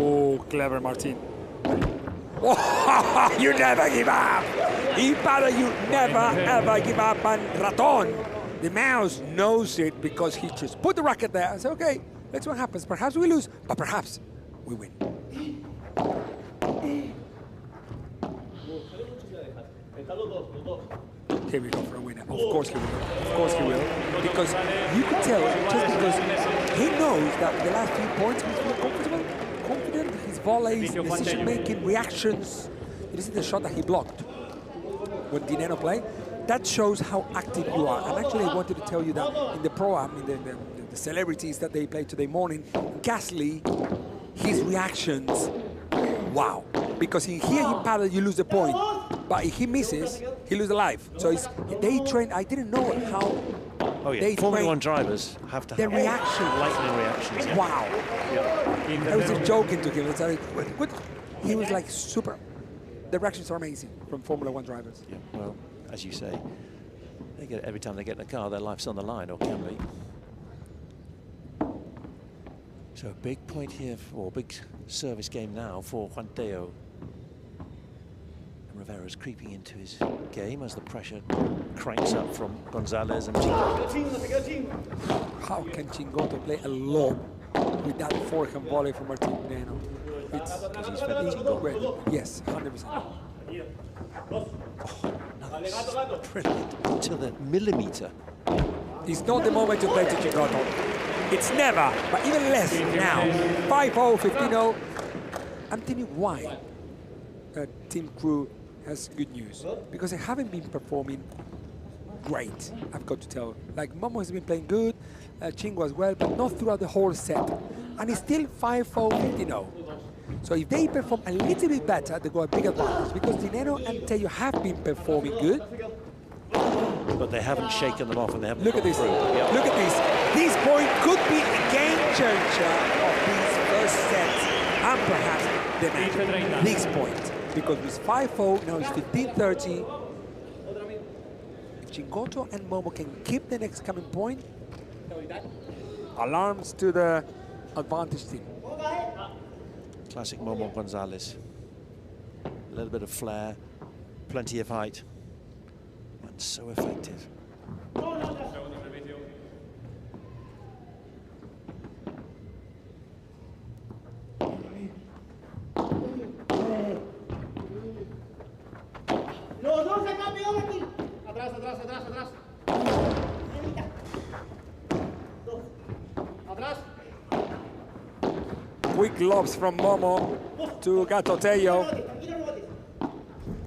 Oh, clever Martin. Oh, you never give up. In paddle, you never ever give up. And Raton, the mouse, knows it because he just put the racket there and said, okay, let's see what happens. Perhaps we lose, but perhaps we win. Here we go for a winner. Of course he will. Of course he will. Because you can tell, just because he knows that the last few points he feels comfortable, confident, his volleys, decision-making, reactions. You see the shot that he blocked when Nenno played? That shows how active you are. And actually I wanted to tell you that in the program, in the celebrities that they played today morning, Gasly, his reactions, wow. Because here in paddle you lose the point. But if he misses, he loses the life. So they train. I didn't know how they Formula One drivers have to have lightning reactions. Yeah. Wow. Yeah. I was just joking to him. It's like, what? He was like super. The reactions are amazing from Formula One drivers. Yeah. Well, as you say, they get every time they get in the car, their life's on the line, or can be. So a big point here, or big service game now for Juan Tello. Rivera's creeping into his game as the pressure cranks up from González and Chingotto. How can Chingotto play alone with that forehand volley from Martín Nenno? It's incredible. Yes, 100%. Oh, brilliant to the millimeter. It's not the moment to play to Chingotto. It's never, but even less now. 5-0, 15-0. I'm telling you why Team Crew has good news, because they haven't been performing great, I've got to tell. Like Momo has been playing good, Chingo as well, but not throughout the whole set. And it's still 5-0, 15-0. So if they perform a little bit better, they go a big advantage, because Nenno and Tello have been performing good. But they haven't shaken them off, and they haven't. Look at this. Yep. Look at this. This point could be a game changer of these first sets, and perhaps the match. This point. Because with 5-0, now it's 15-30. If Chingotto and Momo can keep the next coming point, alarms to the advantage team. Classic Momo González. A little bit of flair, plenty of height, and so effective. Los dos acá, peor aquí. Atrás, atrás, atrás, atrás. Dos. Atrás. Quick lobs from Momo to Tello.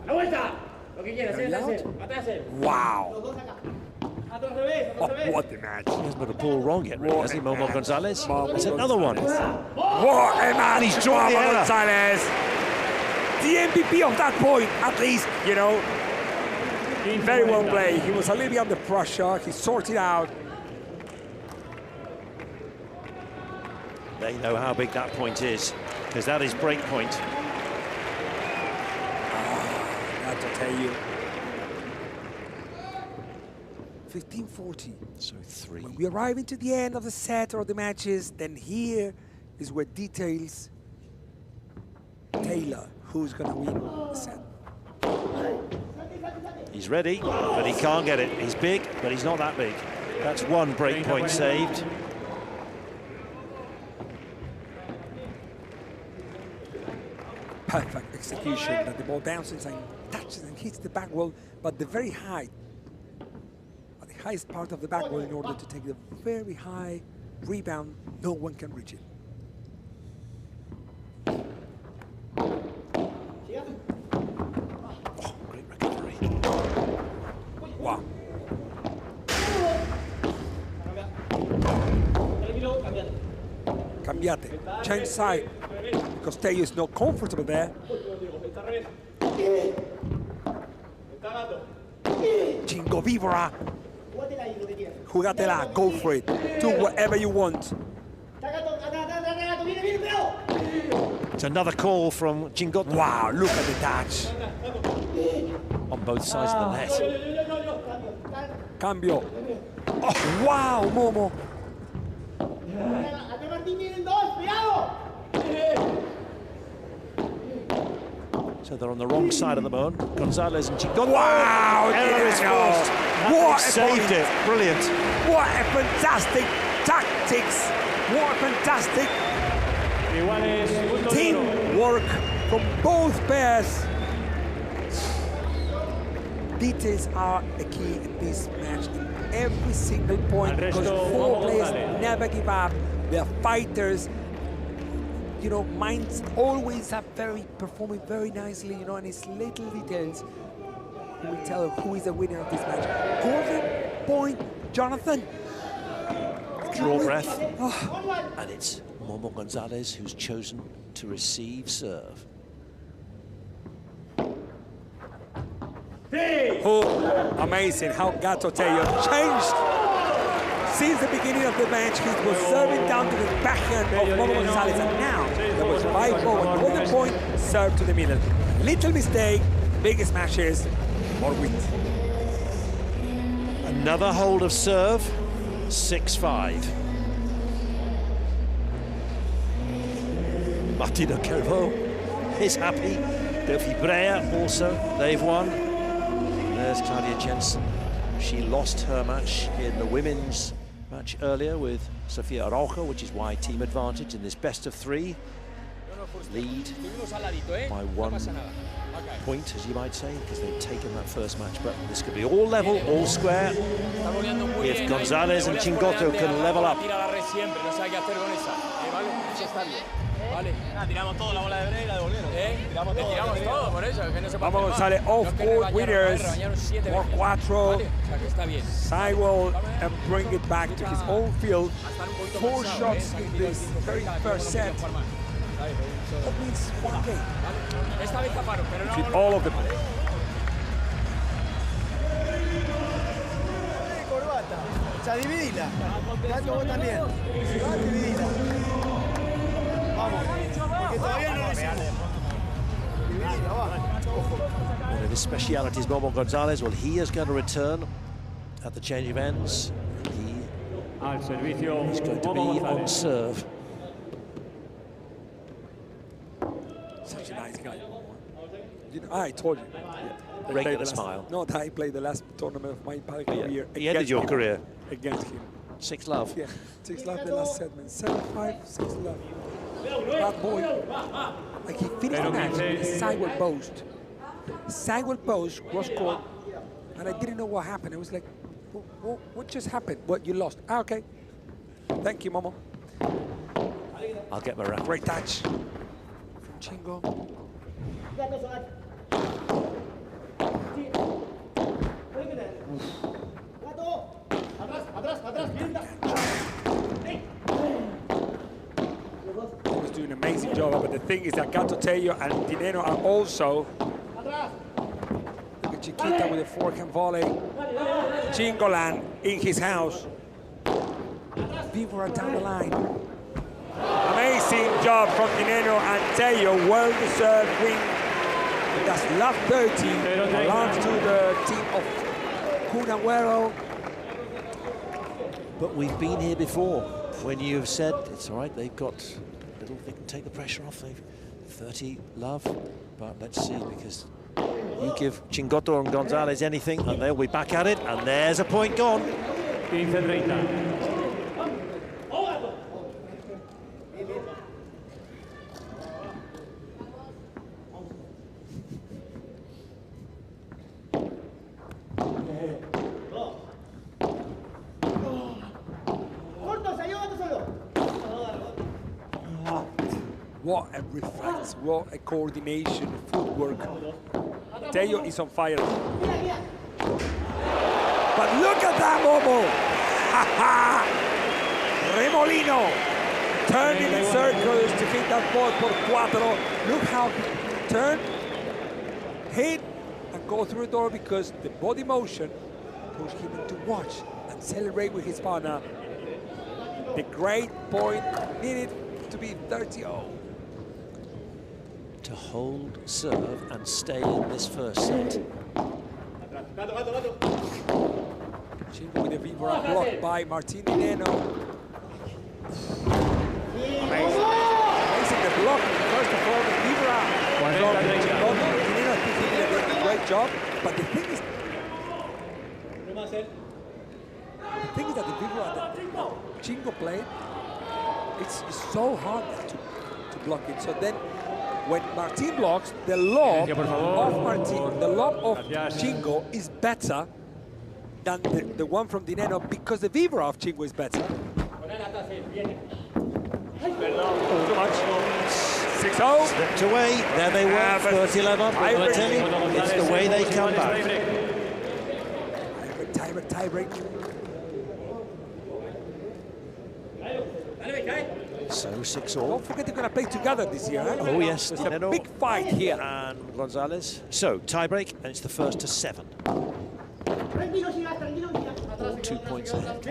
La vuelta. Lo que quieras, hacer. Atrás. Wow. Los dos acá. Atrás revés, atrás revés. What a match. He hasn't got a ball wrong yet, really, has he, Momo González? That's another one. What a match, He's dropped the Momo error. González. The MVP of that point, at least, you know. Very well played. He was a little bit under pressure. He sorted out. They know how big that point is, because that is break point. That's to tell you. 15-40. So 3. When we arrive into the end of the set or the matches, then here is where details Taylor who's going to win the set. He's ready, but he can't get it. He's big, but he's not that big. That's one break point saved. Perfect execution, that the ball bounces and touches and hits the back wall, but the very high, at the highest part of the back wall, in order to take the very high rebound, no one can reach it. Oh, great recovery. Wow. Cambiate, change side, because Tello is not comfortable there. Chingo Vívora. Jugatela, go for it. Do whatever you want. It's another call from Chingotto. Wow, look at the touch. On both sides of the net. Cambio. Oh, wow, Momo. So they're on the wrong side of the moon. González and Chingotto. Wow! Error is forced. What saved it. Brilliant. What a fantastic tactics. What a fantastic teamwork from both pairs. Details are a key in this match. In every single point, because four players never give up. They're fighters. You know, minds always are performing very nicely, you know, and it's little details who will tell who is the winner of this match. Golden point, Jonathan. Draw breath. Oh. And it's Momo González who's chosen to receive serve. Oh, amazing how Tello changed. Since the beginning of the match, he was serving down to the backhand of Momo González, and now there was 5 forward, golden point, serve to the middle. Little mistake, biggest matches, more wins. Another hold of serve, 6-5. Martín is happy. Delphi Brea also, they've won. There's Claudia Jensen. She lost her match in the women's match earlier with Sofia Araujo, which is why team advantage in this best of 3. Lead by 1 point, as you might say, because they've taken that first match. But this could be all level, all square. If González and Chingotto can level up. Tiramos todo, la bola de break, la devolvieron. Tiramos todo, por eso. Que no se Vamos González, off-court winners for Cuatro. Sidewall and bring it back to his own field. 4 shots in this very first set. That means 1 game. With all of them. Corbata, o sea, dividila. Gato, vos también. Dividila. Vamos, porque todavía no lo hicimos. Dividila, va. One of his specialities, Momo González. Well, he is going to return at the change of ends. He's going to be on serve. guy. You know, I told you. Yeah. Regular smile. No, I played the last tournament of my pádel career. He ended your career. Against him. 6-love. Yeah, 6-love the last segment. 7-5, 6-love. Bad boy. Like he finished the match with a sideward post. Sideward post, cross court. And I didn't know what happened. I was like, what just happened? What, you lost? Ah, okay. Thank you, Momo. I'll get my rap. Great touch from Chingo. He was doing an amazing job, but the thing is that Tello and Nenno are also. Look at Chiquita with a forehand volley. Chingoland in his house. People are down the line. Amazing job from Nenno and Tello. Well-deserved win. And that's love 30. Belongs to the team of Cunaguero. But we've been here before when you've said it's all right. They've got little. They can take the pressure off. They've 30 love. But let's see, because you give Chingotto and González anything, and they'll be back at it. And there's a point gone. 15-30. What a reflex, what a coordination, footwork. Tello is on fire. But look at that, Momo! Remolino! Turning in circles to hit that ball for Cuatro. Look how he turned, hit, and go through the door, because the body motion pushed him to watch and celebrate with his partner. The great point needed to be 30-0. To hold, serve, and stay in this first set. Chingo with a vibra blocked by Martín Nenno. Amazing the block. First of all, the vibra from Chingotto. Nenno did a great job. But the thing is that the vibra that Chingo played, it's so hard to block it. So then, when Martín blocks, the lob of Chingo is better than the one from Nenno, because the vibra of Chingo is better. Too much. 6-0. Slipped away. There they were. 30-11 up. I tell you, it's the way they come back. Tie break. So 6-all. Don't forget they're going to play together this year. Huh? Oh yes, there's a big fight here. And González. So tiebreak, and it's the first to 7. 2 points ahead.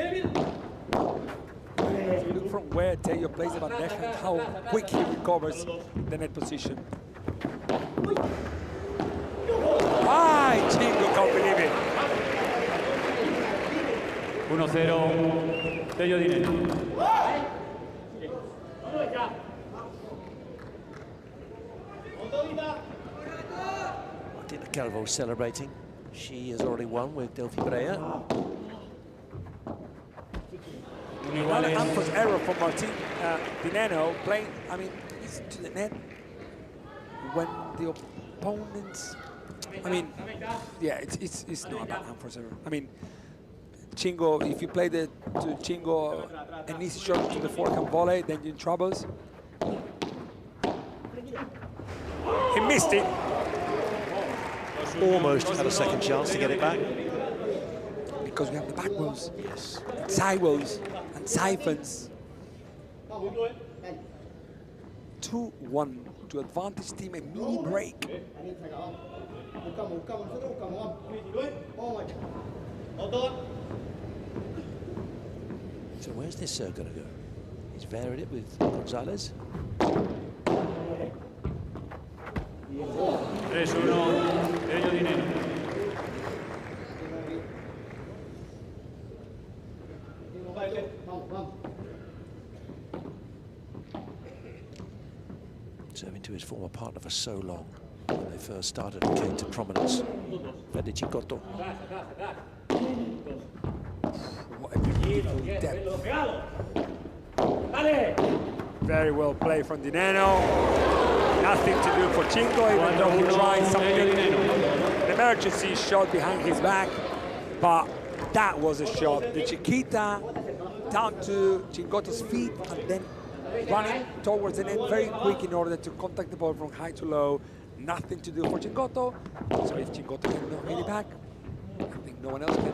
Look from where Tello plays the bandeja and how quick he recovers the net position. Ay, Chingo, can't believe it. 1-0. Tello Dinero. Martina Calvo celebrating. She has already won with Delphi Brea. Another Amphos error from Martín Nenno playing, I mean, he's to the net when the opponents, I mean, yeah, it's not about Amphos error. I mean, Chingo, if you play to Chingo an easy shot to the forehand volley, then you're in troubles. He missed it. Almost had a second chance to get it back. Because we have the back rolls, yes, and side rolls, and siphons. 2-1 to advantage team, a mini break. So where's this serve going to go? He's varied it with González. 3-1. Tello Dinero. serving to his former partner for so long when they first started and came to prominence. Tello Chingotto. What a beautiful depth. Very well played from Nenno. Nothing to do for Chingo, even though he tried something. An emergency shot behind his back, but that was a shot. The Chiquita down to Chingotto's feet and then running towards the net very quick in order to contact the ball from high to low. Nothing to do for Chingotto. So if Chingotto can not hit it back, I think no one else can.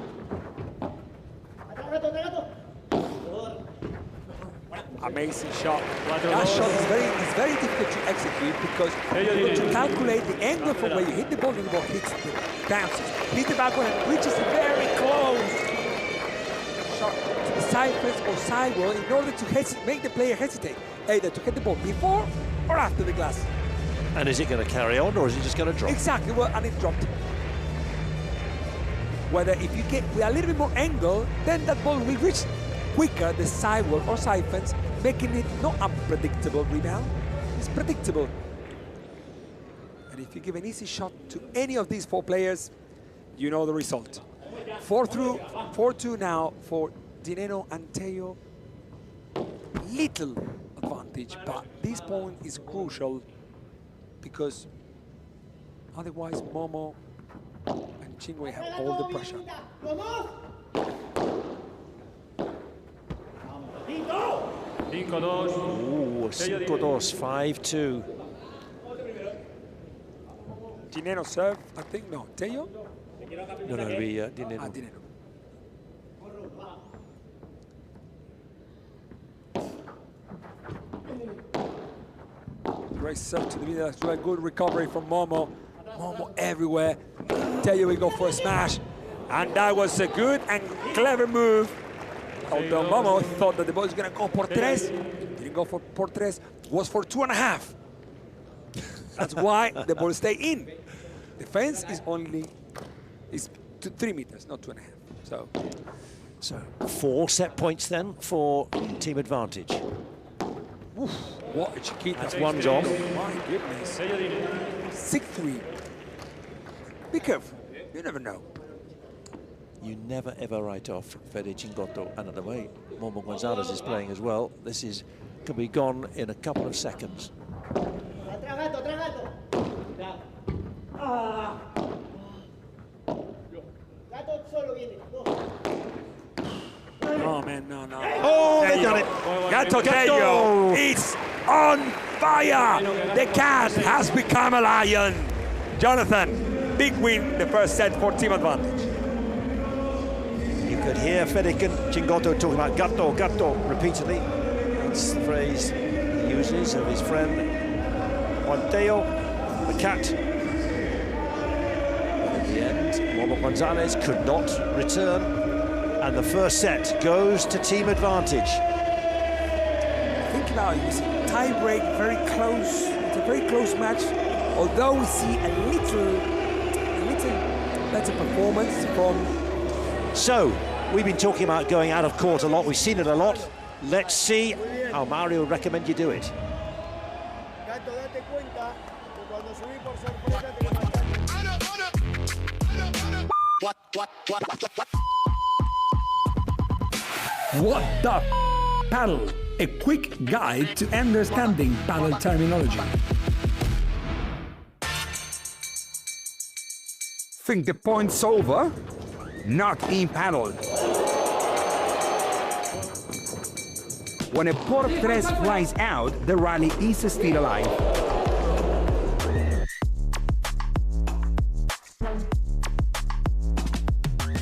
Amazing shot. That shot is very difficult to execute because you have to calculate the angle from where you hit the ball and the ball hits the bounces. Hit the backward and reaches very close shot to the side fence or sidewall in order to make the player hesitate, either to hit the ball before or after the glass. And is it going to carry on or is it just going to drop? Exactly, well, and it dropped. Whether if you get with a little bit more angle, then that ball will reach quicker the sidewall or side fence, making it not unpredictable rebound. It's predictable. And if you give an easy shot to any of these four players, you know the result. 4-2 now for Nenno and Tello. Little advantage, but this point is crucial because otherwise Momo and Chingwei have all the pressure. 5-2. Ooh, 5-2, 5-2. Nenno serve, I think, no. Tello? No, it'll be Nenno. Nenno. Great serve to the middle, that's a good recovery from Momo. Momo everywhere. Tello will go for a smash. And that was a good and clever move. Although Momo thought that the ball was going to go por tres, didn't go for por tres, was for 2.5. That's why the ball stayed in. The fence is only 3 meters, not 2.5. So 4 set points then for team advantage. Oof, what a Chiquita. That's one job. My goodness. 6-3. Be careful, you never know. You never ever write off Federico Chingotto, and the way Momo González is playing as well, this could be gone in a couple of seconds. Oh man, no. Oh, they've done it. Gato Tello is on fire. The cat has become a lion. Jonathan, big win, the first set for team advantage. You could hear Federico Chingotto talking about gatto repeatedly. It's the phrase he uses of his friend Juan, the cat. In the end, Momo González could not return, and the first set goes to team advantage. Think about it, you see tie break, very close. It's a very close match, although we see a little better performance from. So, we've been talking about going out of court a lot. We've seen it a lot. Let's see how Mario would recommend you do it. What the paddle? A quick guide to understanding paddle terminology. Think the point's over? Not in paddle. When a por tres flies out, the rally is still alive.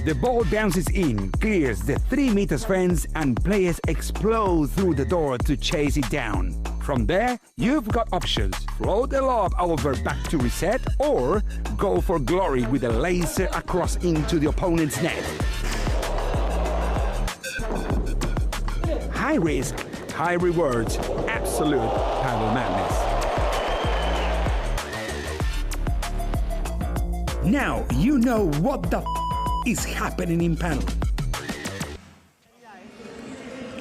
The ball bounces in, clears the 3 meters fence, and players explode through the door to chase it down. From there, you've got options. Float the lob over back to reset, or go for glory with a laser across into the opponent's net. High risk, high rewards, absolute paddle madness. Now you know what the is happening in paddle.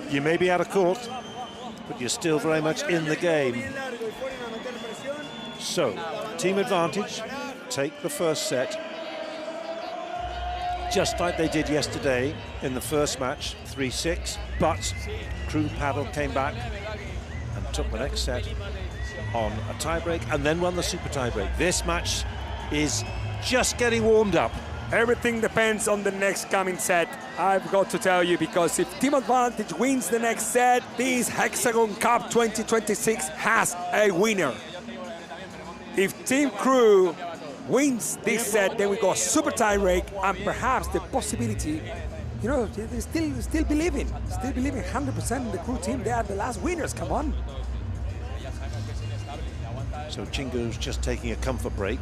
You may be out of court, but you're still very much in the game. So, team advantage, take the first set. Just like they did yesterday in the first match, 3-6, but Crew Paddle came back and took the next set on a tiebreak and then won the super tiebreak. This match is just getting warmed up. Everything depends on the next coming set, I've got to tell you, because if Team Advantage wins the next set, this Hexagon Cup 2026 has a winner. If Team Crew wins this set, then we go super tie-break, and perhaps the possibility, you know, they still believing 100% in the Crew team. They are the last winners, come on. So Chingo's just taking a comfort break.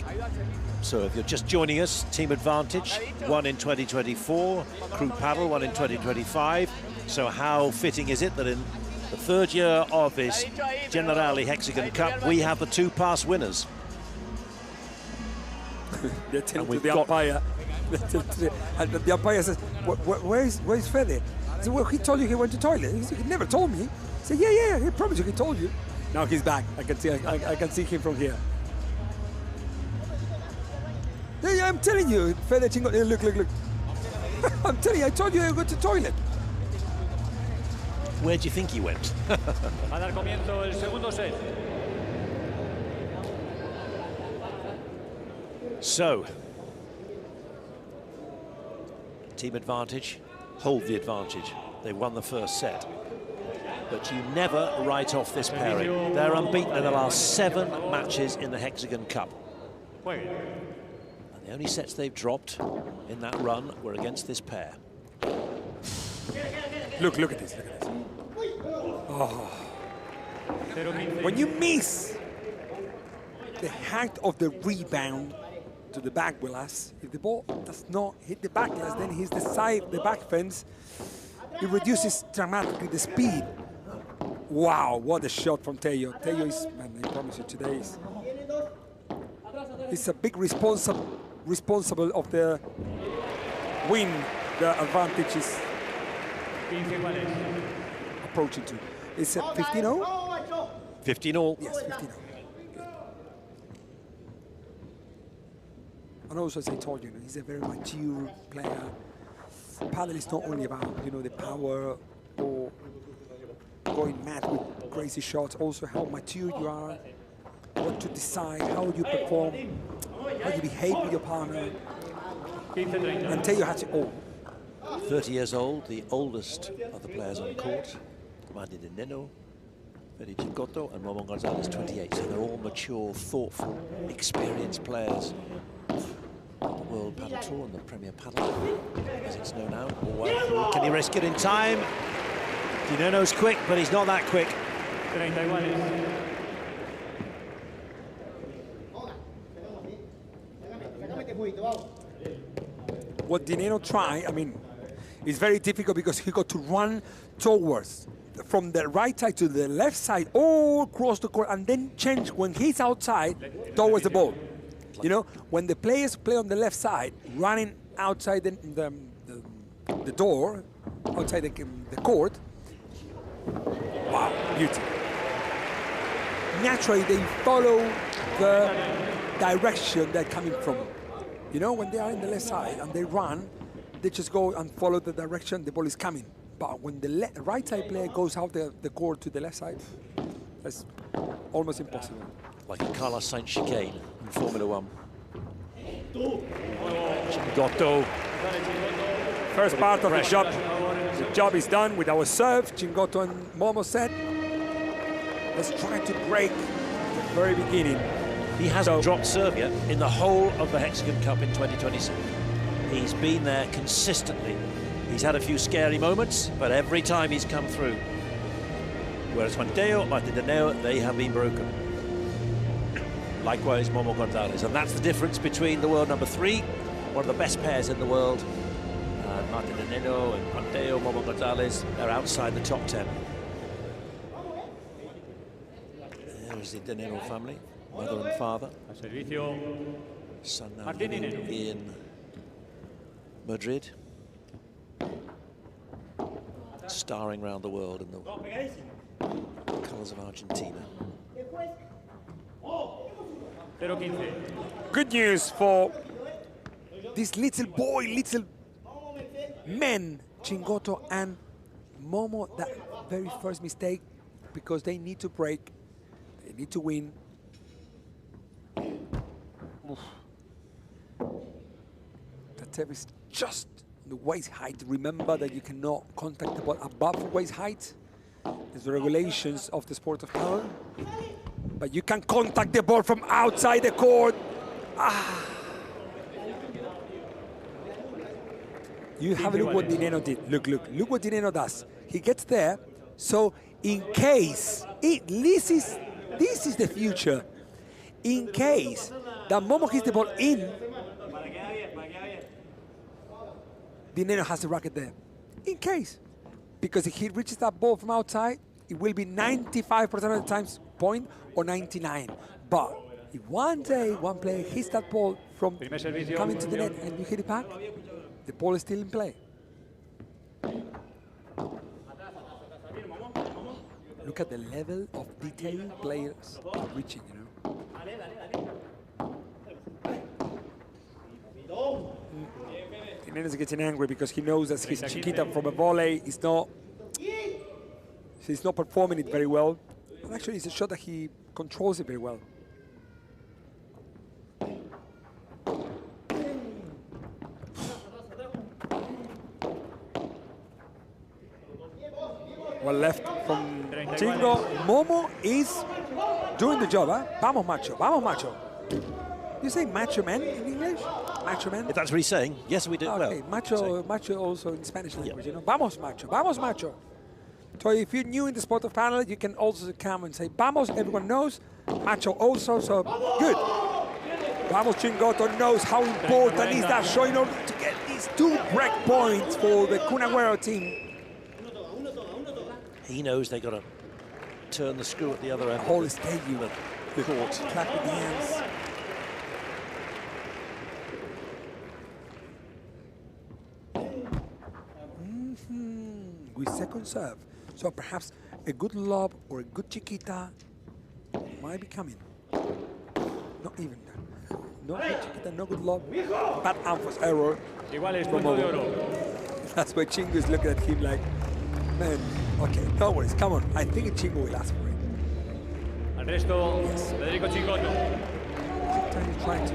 So if you're just joining us, Team Advantage, won in 2024, Crew Paddle, won in 2025. So how fitting is it that in the third year of this Generali Hexagon Cup, we have the two past winners? They're telling to the umpire. And the umpire says, where's Fede? I said, well, he told you he went to the toilet. He said, he never told me. He said, yeah, he promised you, he told you. Now he's back. I can see him from here. Yeah, I'm telling you, Fede Chingotto, look. I'm telling you, I told you I go to the toilet. Where do you think he went? Va a dar comienzo el segundo set. So, Team Advantage hold the advantage. They won the first set. But you never write off this pairing. They're unbeaten in the last 7 matches in the Hexagon Cup. And the only sets they've dropped in that run were against this pair. Look at this. Oh. When you miss the height of the rebound to the back glass, if the ball does not hit the back glass, then hits the back fence, it reduces dramatically the speed. Wow, what a shot from Tello. Tello is, man, I promise you, today is a big responsible of the win. The advantage is approaching to. Is it 15-0? 15-0. Yes, 15-0. And also, as I told you, he's a very mature player. Paddle is not only about, you know, the power or going mad with crazy shots, also how mature you are, what to decide, how you perform, how you behave with your partner. And Tello has it all. 30 years old, the oldest of the players on court. Martín and Nenno, Federico Chingotto and Momo González, 28. So they're all mature, thoughtful, experienced players. The World Paddle Tour and the Premier Paddle, as it's known now. Can he risk it in time? Nenno's quick, but he's not that quick. What Nenno try, I mean, it's very difficult because he got to run towards from the right side to the left side, all across the court, and then change when he's outside towards the ball. You know, when the players play on the left side, running outside the door, outside the court, wow, beauty. Naturally, they follow the direction they're coming from. You know, when they are in the left side and they run, they just go and follow the direction the ball is coming. But when the right side player goes out the court to the left side, that's almost impossible. Like a Carlos Sainz chicane in Formula 1. Chingotto. First part of the job. The job is done with our serve. Chingotto and Momo set. Let's try to break the very beginning. He hasn't dropped serve yet in the whole of the Hexagon Cup in 2026. He's been there consistently. He's had a few scary moments, but every time he's come through. Whereas Juan Martín and Nenno, they have been broken. Likewise, Momo González. And that's the difference between the world number 3, one of the best pairs in the world, Martín and Nenno and Juan Momo González, they're outside the top 10. There's the Nenno family, mother and father. Son now living in Madrid, starring around the world in the colours of Argentina. Good news for this little boy, little men, Chingotto and Momo, that very first mistake, because they need to break, they need to win. Oof. The tip is just the waist height. Remember that you cannot contact the ball above waist height. There's the regulations of the sport of paddle. But you can contact the ball from outside the court. Ah. You have a look what Nenno did. Look what Nenno does. He gets there, so in case, this is the future. In case that Momo hits the ball in, Nenno has the racket there. In case. Because if he reaches that ball from outside, it will be 95% of the times point or 99. But if one day one player hits that ball from coming to the net and you hit it back, the ball is still in play. Look at the level of detail players are reaching, you know. Nenno's getting angry because he knows that his Chiquita from a volley is not, he's not performing it very well. And actually, it's a shot that he controls it very well. Well left from Chingo. Momo is doing the job, huh? Vamos, macho. Vamos, macho. You say macho man in English? Macho man? If that's what he's saying, yes, we do. Okay, well, macho also in Spanish language, you know. Vamos, macho. Vamos, macho. So if you're new in the sport of paddle, you can also come and say vamos. Everyone knows. Macho also, so good. Vamos, Chingotto knows how important is that shot in order to get these 2 break points for the Kun Agüero team. He knows they got to turn the screw at the other end. The whole stadium, the court. Clap with the hands. With second serve. So perhaps a good lob or a good Chiquita might be coming. Not even. No good Chiquita, no good lob. Bad Anfo's error. That's why Chingo is looking at him like, man, okay, no worries, come on. I think Chingo will ask for it. Al resto, yes. Federico Chingotto. He's trying to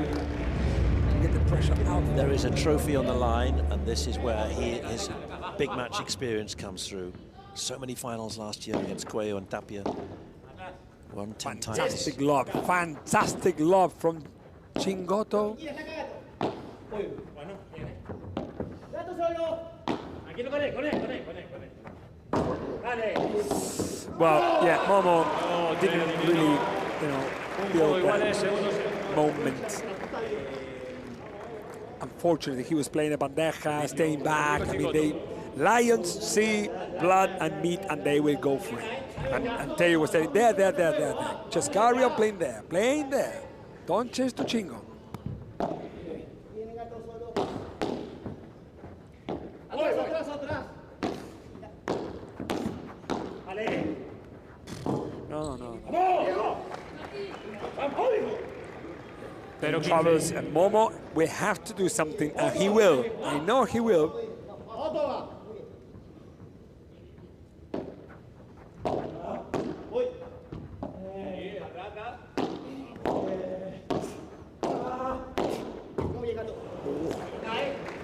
get the pressure out. There is a trophy on the line, and this is where his big match experience comes through. So many finals last year against Cuello and Tapia. Won 10 times. Fantastic lob from Chingotto. Well, yeah, Momo didn't really, you know, feel that moment. Unfortunately, he was playing a bandeja, staying back. I mean, Lions see blood and meat, and they will go for it. And Tello was saying, there. Just carry on playing there. Don't chase to Chingo. No. Chavez and Momo, we have to do something, and he will. I know he will.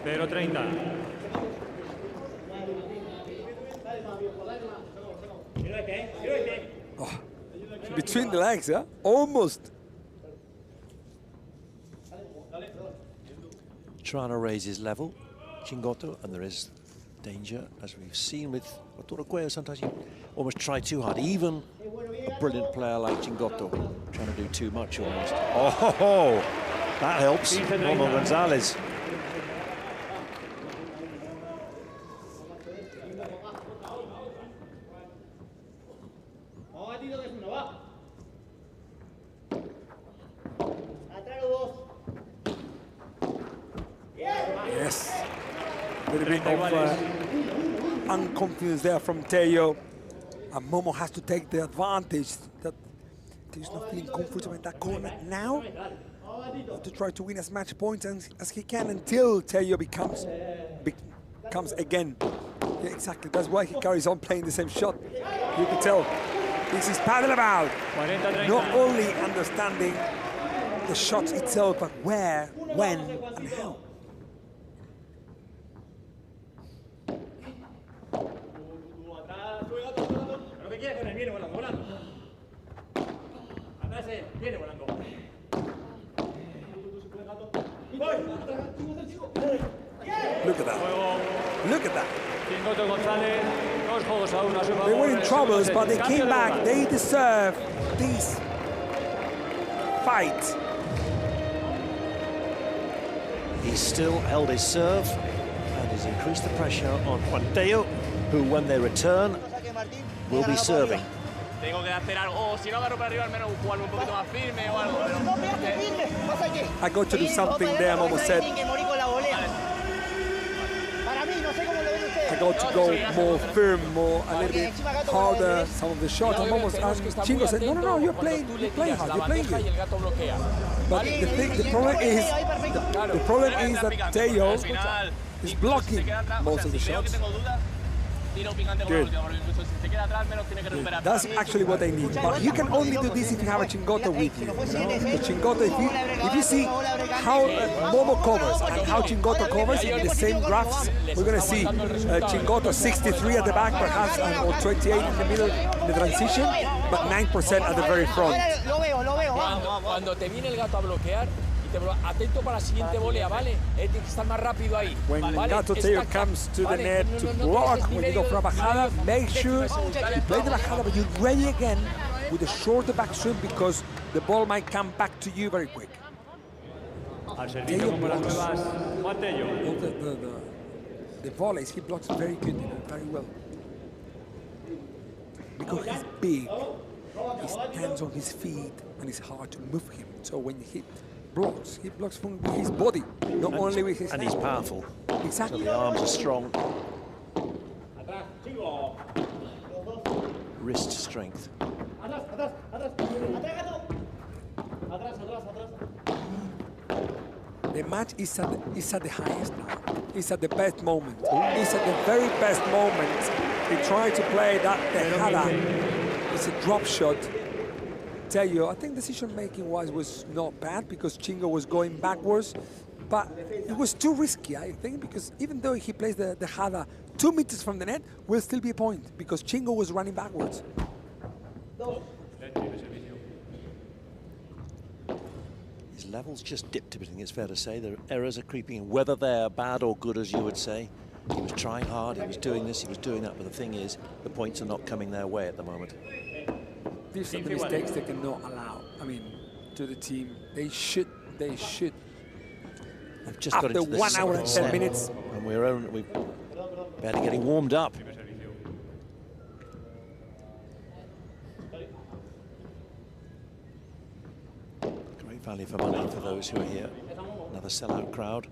Pero 30. Oh, between the legs, huh? Almost. Trying to raise his level, Chingotto, and there is danger, as we've seen with Cuello. Sometimes you almost try too hard. Even a brilliant player like Chingotto trying to do too much almost. Oh, that helps. Momo González. Yes. A little bit of unconfidence there from Tello. And Momo has to take the advantage that Tello's not feeling comfortable in that corner now. To try to win as much points as he can until Tello becomes again. Yeah, exactly. That's why he carries on playing the same shot. You can tell this is paddle about. Not only understanding the shot itself, but where, when, and how. Look at that. Look at that. They were in troubles, but they came back. They deserve this fight. He's still held his serve and has increased the pressure on Juan, who, when they return, will be serving. Tengo que hacer algo, o si no agarro para arriba, al menos jugarlo un poquito más firme o algo. I got to do something there, Momo said. I got to go more firm, a little bit harder, some of the shots. And Momo and Chingo said, no, you're playing hard, you're playing good. But the problem is that Tello is blocking most of the shots. Good. That's actually what they need. But you can only do this if you have a Chingotto with you. The Chingotto, if you see how Momo covers and how Chingotto covers in the same graphs, we're going to see Chingotto 63 at the back, perhaps, or 28 in the middle in the transition, but 9% at the very front. Cuando te viene el gato a bloquear, atento para la siguiente volea, ¿vale? Tiene que estar más rápido ahí. When Gato Tello comes to the net to block, when you go for a bajada, make sure you play the bajada, but you're ready again with a shorter backswing because the ball might come back to you very quick. Tello blocks the volleys, he blocks very good, very well. Because he's big, he stands on his feet and it's hard to move him. So when he blocks from his body, not only with his hand. And he's powerful. Exactly. So the arms are strong. Wrist strength. The match is at the highest now. It's at the best moment. It's at the very best moment. He tried to play that tejada. It's a drop shot. Tello, I think decision-making was not bad because Chingo was going backwards, but it was too risky, I think, because even though he plays the Hada 2 meters from the net, will still be a point because Chingo was running backwards. His levels just dipped a bit, I think it's fair to say. The errors are creeping in, whether they're bad or good, as you would say. He was trying hard, he was doing this, he was doing that, but the thing is, the points are not coming their way at the moment. These are the mistakes they cannot allow. I mean, to the team, they should. They've just after got into the 1 hour and 10 minutes, and we're barely getting warmed up. Great value for money for those who are here. Another sellout crowd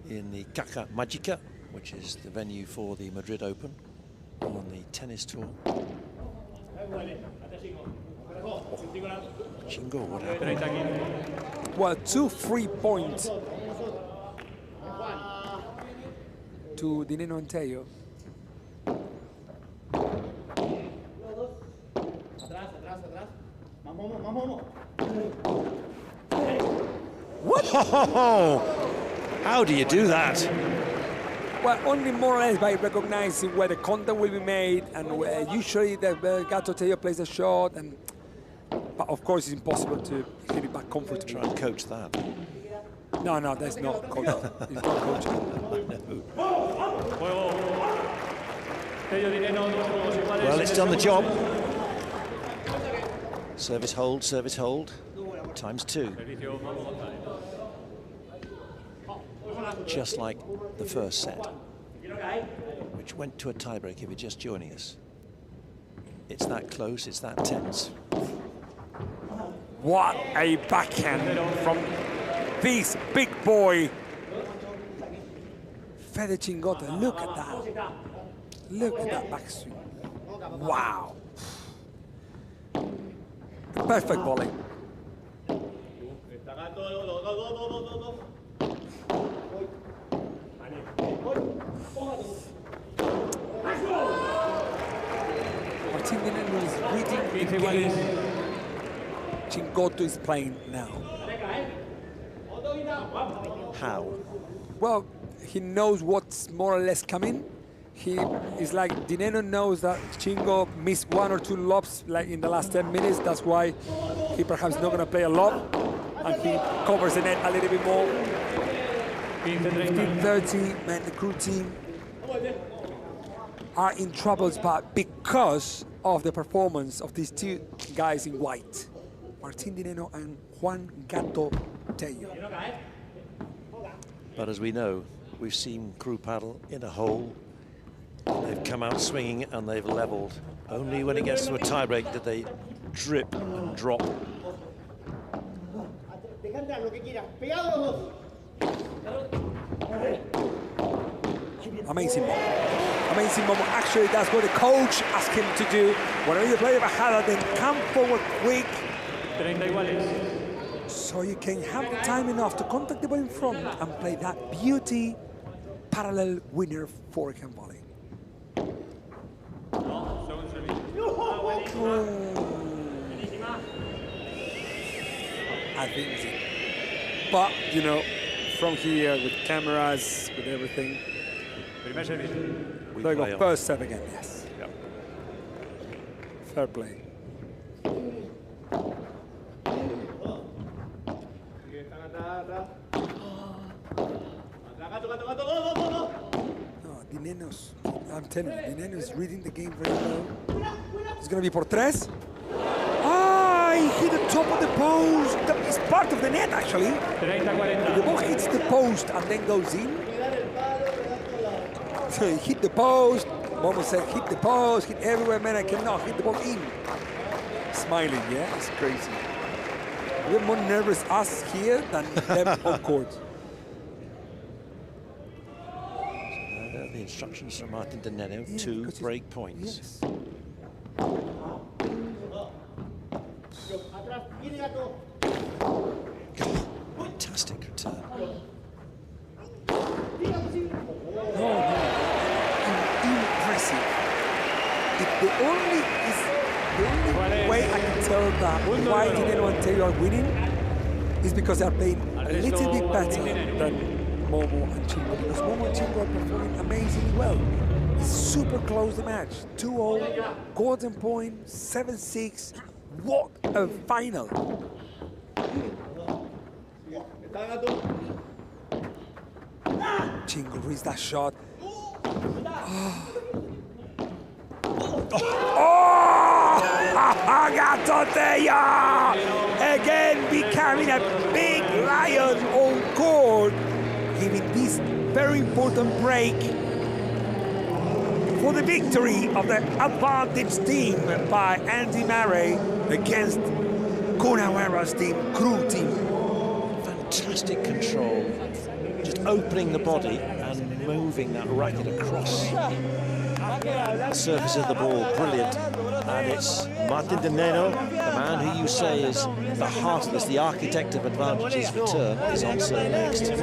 in the Caja Magica, which is the venue for the Madrid Open on the tennis tour. Chingo, what happened? Well, 2 free points to the Nenno and Tello. What? How do you do that? Well, only more or less by recognizing where the contact will be made and where usually the Gato Tello plays a shot. But of course, it's impossible to hit it back comfortably. Try and coach that. No, that's not coaching. It's not coaching. Well, it's done the job. Service hold, ×2. Just like the first set, which went to a tiebreak if you're just joining us. It's that close, it's that tense. What a backhand from this big boy. Federico Chingotto, look at that. Look at that backswing. Wow. The Perfect volley. Martín is reading the game Chingotto is playing now. How? Well, he knows what's more or less coming. He is like, Nenno knows that Chingo missed 1 or 2 lobs like in the last 10 minutes. That's why he perhaps not going to play a lob, and he covers the net a little bit more. 15-30, man, the crew team are in troubles, but because of the performance of these 2 guys in white, Martín Nenno and Juan Tello. But as we know, we've seen crew paddle in a hole. They've come out swinging and they've leveled. Only when it gets to a tiebreak did they drip and drop. Amazing Momo. Amazing Momo. Actually, that's what the coach asked him to do. Whenever you play a bajada, then come forward quick. So you can have the time enough to contact the ball in front and play that beauty parallel winner forehand volley. I think it's it. But, you know, from here with cameras, with everything. There you go, first serve again, yes. Yep. Fair play. Nenno's, I'm telling you, Nenno's reading the game very well. It's going to be por 3. Ah, he hit the top of the post. It's part of the net, actually. The ball hits the post and then goes in. So he hit the post. Momo said, hit the post, hit everywhere, man. I cannot hit the ball in. Smiling, yeah? It's crazy. We're more nervous us here than them on court. The instructions from Martín Nenno, 2 break points. Yes. Fantastic return. No, impressive. The only way I can tell that why Nenno and Tello are winning is because they are playing a little bit better than Momo and Chingo, because Momo and Chingo are performing amazingly well. It's super close the match. 2-0, golden point, 7-6. What a final! Chingo reads that shot. Tello! Again becoming a big lion on court, giving this very important break for the victory of the advantage team by Andy Murray against Kunawara's team, crew team. Fantastic control, just opening the body and moving that racket across the surface of the ball, brilliant. And it's Martín Nenno, the man who you say is the heart of this, the architect of advantage's return, is on serve next. Look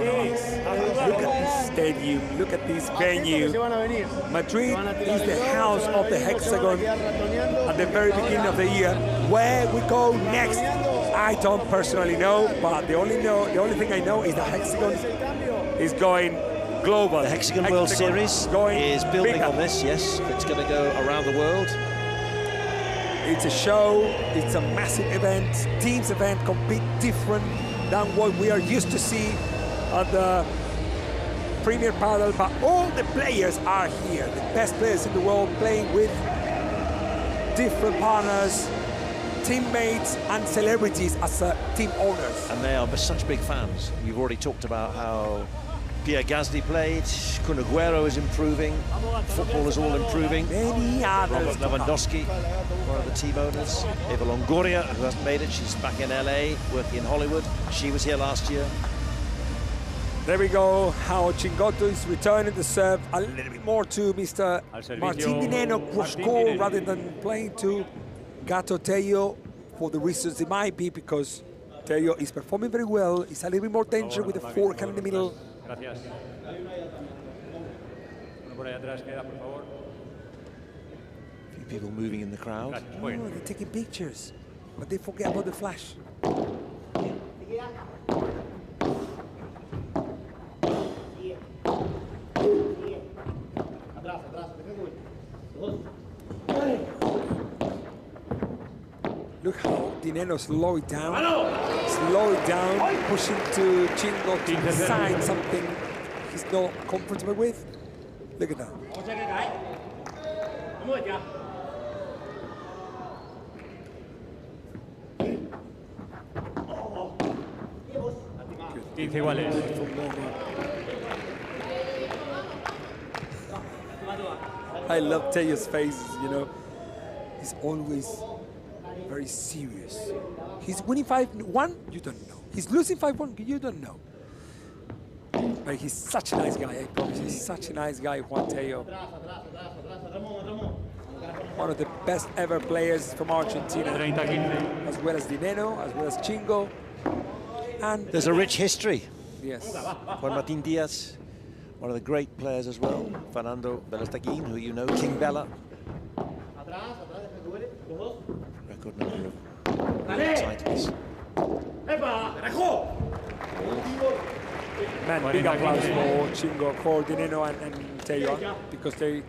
at this stadium, look at this venue. Madrid is the house of the hexagon at the very beginning of the year. Where we go next, I don't personally know, but the only thing I know is the hexagon is going global. The Hexagon World Series is building bigger on this, yes. It's going to go around the world. It's a show, it's a massive event, teams event, compete different than what we are used to see at the Premier Padel, but all the players are here, the best players in the world playing with different partners, teammates and celebrities as team owners. And they are such big fans. You've already talked about how Pierre Gasly played, Kun Aguero is improving, football is all improving. Many others. Robert Lewandowski, one of the team owners. Eva Longoria, who hasn't made it, she's back in LA, working in Hollywood. She was here last year. There we go, how Chingotto is returning the serve a little bit more to Mr. Martín Nenno, who scored rather than playing to Tello. for the reasons it might be, because Tello is performing very well. He's a little bit more dangerous with the forehand in the middle. Gracias. Uno por ahí atrás queda, por favor. A few people moving in the crowd. Oh, they're taking pictures, but they forget about the flash. Look how Nenno slow it down, pushing to Chingo to sign something he's not comfortable with. Look at that. Good. 15 iguales. I love Tello's faces, you know. He's always very serious. He's winning 5-1, you don't know. He's losing 5-1, you don't know. But he's such a nice guy, I promise. He's such a nice guy, Juan Tello. One of the best ever players from Argentina. As well as Nenno, as well as Chingo. And there's a rich history. Yes. Juan Martín Díaz, one of the great players as well. Fernando Belastaguin, who you know, King Bella. Record number of titles. Man, big applause for Chingo, for Nenno and Tello, because they,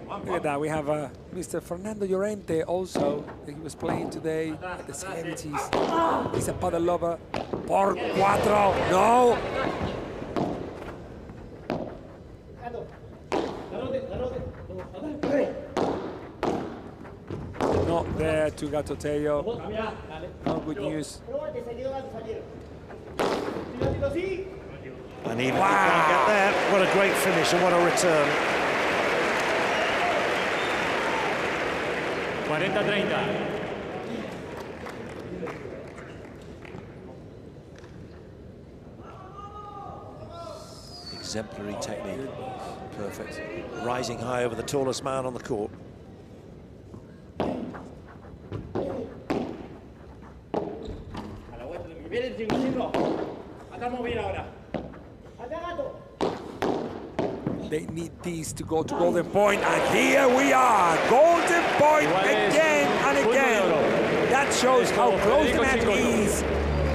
look at that, we have Mr. Fernando Llorente also, he was playing today at the celebrities. He's a paddle lover. Por Cuatro, no! Not there to Gato Tello. No good news. And even if you can't get there, what a great finish and what a return. 40-30. Exemplary technique. Perfect. Rising high over the tallest man on the court. They need these to go to golden point, and here we are, golden point again and again. That shows how close the match is.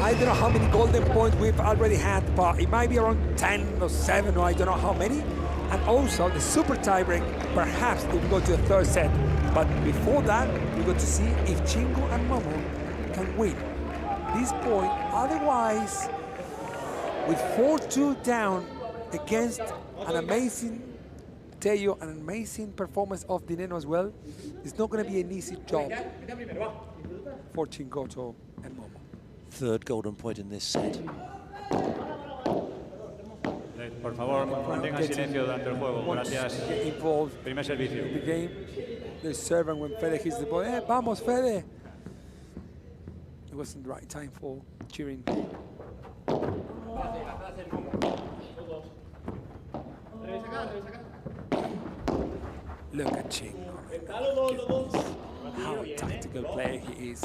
I don't know how many golden points we've already had, but it might be around 10 or 7, or I don't know how many. And also the super tiebreak, perhaps if we go to the third set. But before that, we're going to see if Chingo and Momo can win this point. Otherwise, with 4-2 down against an amazing Tello, an amazing performance of Nenno as well, it's not going to be an easy job for Chingotto and Momo. Third golden point in this set. Por favor, mantengan silencio durante el juego. Gracias. Primer servicio. The game, the servant when Fede hits the ball. Hey, vamos, Fede! It wasn't the right time for cheering. Look at Chingo. How tactical player he is.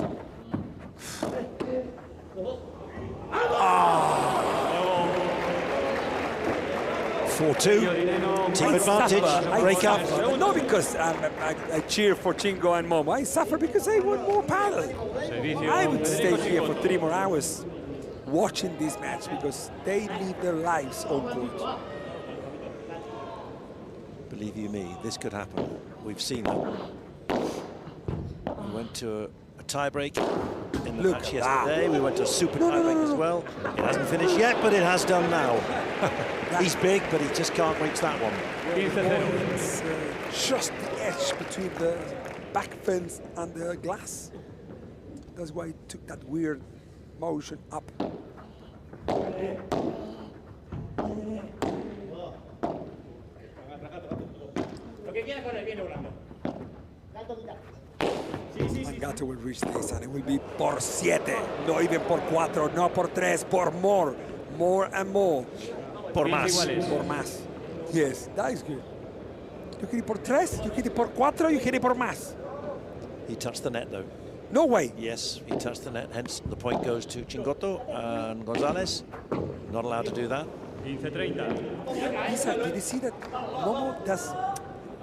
4-2, team advantage, break up. Not because I cheer for Chingo and Momo. I suffer because I want more paddle. I would stay here for 3 more hours watching this match because they live their lives on court. Believe you me, this could happen. We've seen that. We went to a tie-break in the match yesterday. We went to a super tie-break as well. It hasn't finished yet, but it has done now. He's big, but he just can't reach that one. It's just the edge between the back fence and the glass. That's why it took that weird motion up. Gato will reach this, and it will be por 7, not even por 4, no por 3, por more and more. Por más. Por más. Yes, that is good. You hit it por 3, you hit it por 4, you hit it por más. He touched the net though. No way. Yes, he touched the net, hence the point goes to Chingotto and González. Not allowed to do that. 15-30. Did you see that Momo does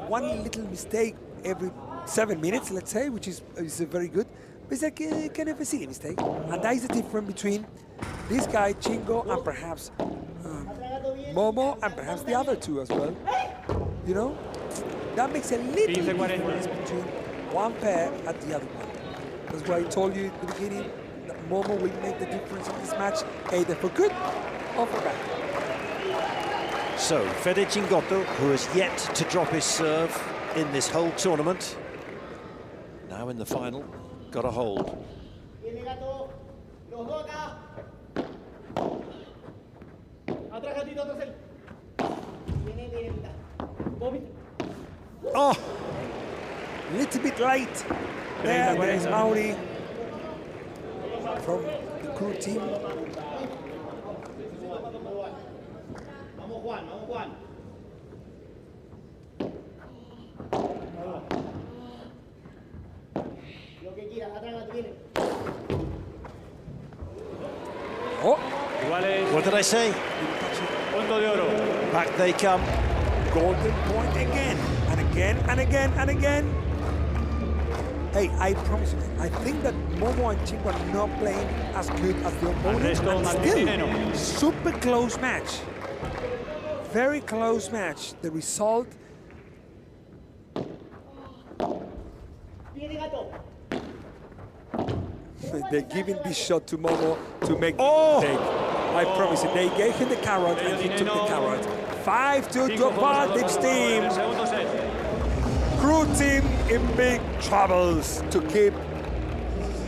one little mistake every 7 minutes, let's say, which is very good. But it's like a kind of a silly mistake. And that is the difference between this guy, Chingo, and perhaps Momo, and perhaps the other two as well. You know? That makes a little difference between one pair and the other one. That's why I told you at the beginning that Momo will make the difference in this match, either for good or for bad. So, Federico Chingotto, who has yet to drop his serve in this whole tournament, now in the final, got a hold. Oh, a little bit late. There is Mauri from the crew team. Oh, what did I say? Punto de oro. Back they come. Golden point again, and again, and again, and again. Hey, I promise you, I think that Momo and Chingo are not playing as good as the opponents. And still, super close match. Very close match. The result. They're giving this shot to Momo to make the mistake. I promise you, they gave him the carrot and he took the carrot. 5-2 to Advantage team. Crew team in big troubles to keep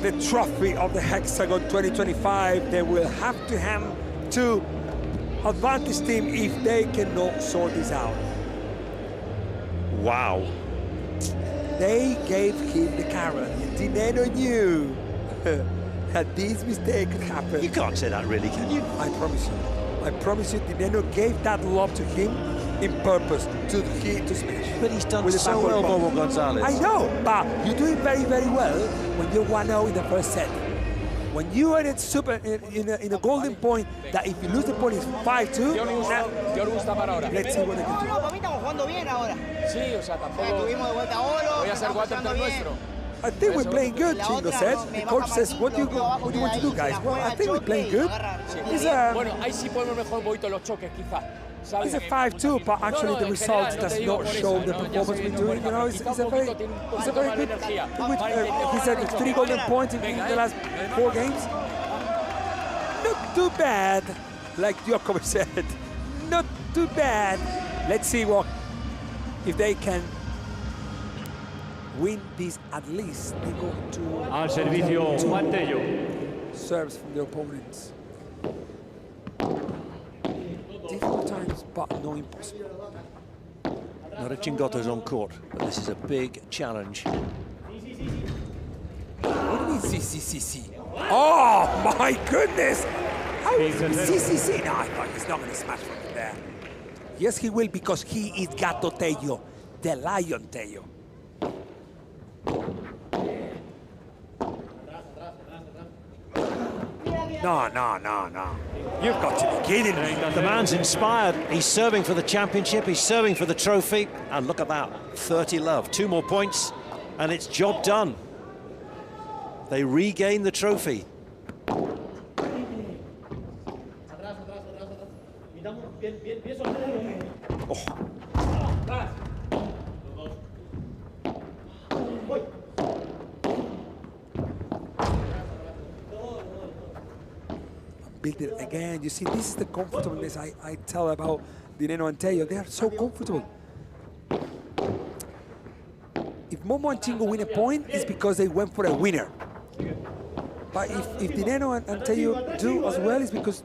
the trophy of the Hexagon 2025. They will have to hand to Advantage team if they cannot sort this out. Wow. They gave him the carrot. Nenno knew that this mistake could happen. You can't say that really, can you? I promise you. I promise you, Nenno gave that lob to him in purpose to smash. But he's done so well, Momo González. I know, but you're doing very, very well when you're 1-0 in the first set. When you are in a golden point, that if you lose the point, it's 5-2. Let's see what they can do. Para mí estamos jugando bien ahora. Sí, o sea, tampoco. Tuvimos de vuelta oro. Voy a hacer cuatro entre nuestro. I think we're playing good, Chingo said. The coach says, what do you want to do, guys? Well, I think we're playing good. Bueno, ahí sí podemos mejor un poquito los choques, quizás. It's a 5-2, but actually the result does not show the performance we're doing. You know, it's a very good. He said 3 golden points in the last 4 games. Not too bad, like Djokovic said. Not too bad. Let's see if they can win this at least. They go to Al servicio Juan Tello. Serves from the opponents. Difficult times, but no impossible. Not if Chingotto's on court, but this is a big challenge. What do you mean CCCC? Oh my goodness! How is CCC? No, I thought he's not going to smash from there. Yes, he will, because he is Gato Tello, the Lion Tello. No. You've got to be kidding me. The man's inspired. He's serving for the championship. He's serving for the trophy. And look at that, 30 love. 2 more points, and it's job done. They regain the trophy. Build it again. You see, this is the comfortableness I tell about the Nenno and Tello. They are so comfortable. If Momo and Chingo win a point, it's because they went for a winner. But if the Nenno and Tello do as well, it's because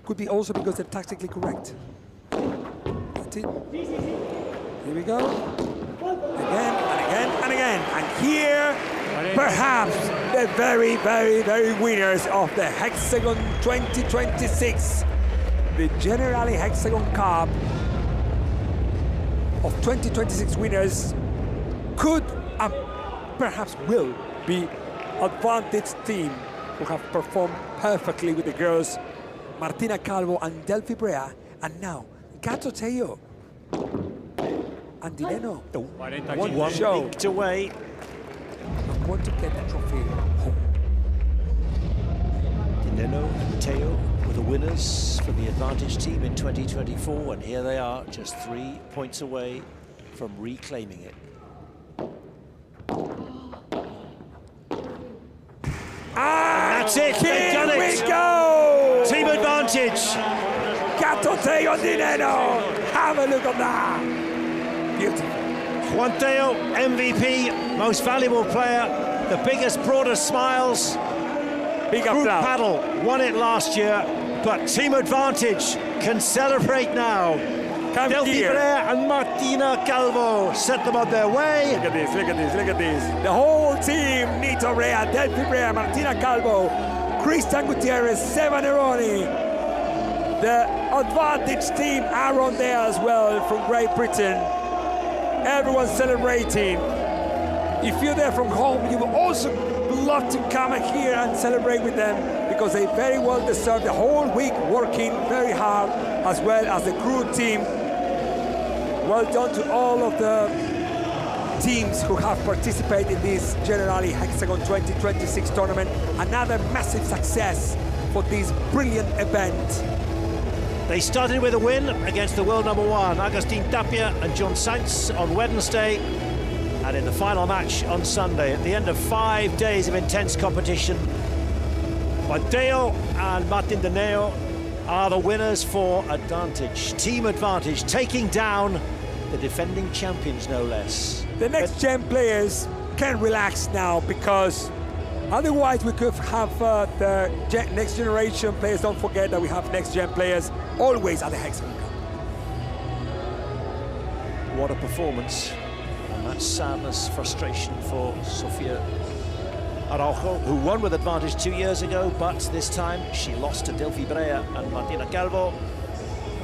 could be also because they're tactically correct. That's it. Here we go. Again and again and again. And here, perhaps the very, very, very winners of the Hexagon 2026, the Generali Hexagon Cup of 2026 winners, could perhaps will be advantage team who have performed perfectly with the girls, Martina Calvo and Delphi Brea, and now Tello and Nenno One show leaked away. and want to get the trophy home. Nenno and Tello were the winners for the advantage team in 2024, and here they are, just 3 points away from reclaiming it. And that's it, they've done it! Here we go! Team advantage! Tello and Nenno! Have a look at that! Beautiful. Juan Tello, MVP, most valuable player, the biggest, broadest smiles. Big Group applause. paddle won it last year, but team advantage can celebrate now. Delphi Brea and Martina Calvo set them on their way. Look at this, look at this, look at this. The whole team, Nito Brea, Delphi Brea, Martina Calvo, Christian Gutierrez, Seva Neroni. The advantage team Aaron there as well from Great Britain. Everyone's celebrating. If you're there from home, you will also love to come here and celebrate with them because they very well deserve the whole week working very hard, as well as the crew team. Well done to all of the teams who have participated in this Generali Hexagon 2026 tournament. Another massive success for this brilliant event. They started with a win against the world number one, Agustin Tapia and John Sainz on Wednesday. And in the final match on Sunday, at the end of 5 days of intense competition, Tello and Martin Nenno are the winners for advantage. Team advantage, taking down the defending champions, no less. The next gen players can relax now because otherwise we could have the next generation players. Don't forget that we have next gen players always at the Hexagon Cup. What a performance. And that sadness, frustration for Sofia Araujo, who won with advantage 2 years ago, but this time she lost to Delphi Brea and Martina Calvo.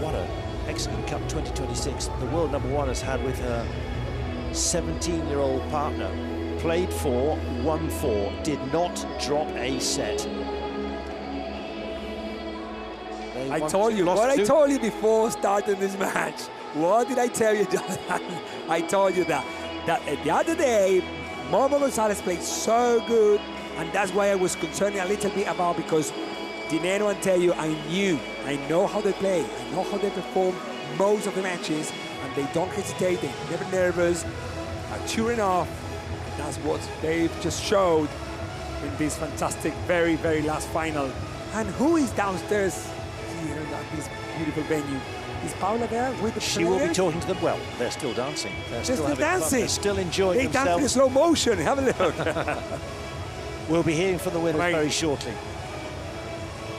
What a Hexagon Cup 2026 the world number one has had with her 17-year-old partner. Played for, won for, did not drop a set. I told you, what I told you before starting this match. What did I tell you, Jonathan? I told you that the other day, Momo González played so good, and that's why I was concerned a little bit about, because Nenno and Tello, I know how they play, I know how they perform most of the matches, and they don't hesitate, they're never nervous, are cheering off. That's what they've just showed in this fantastic, very, very last final. And who is downstairs here at this beautiful venue? Is Paula there with the She will be talking to them. Well, they're still dancing. They're still dancing. They're still enjoying themselves. They dance in slow motion. Have a look. We'll be hearing from the winners very shortly,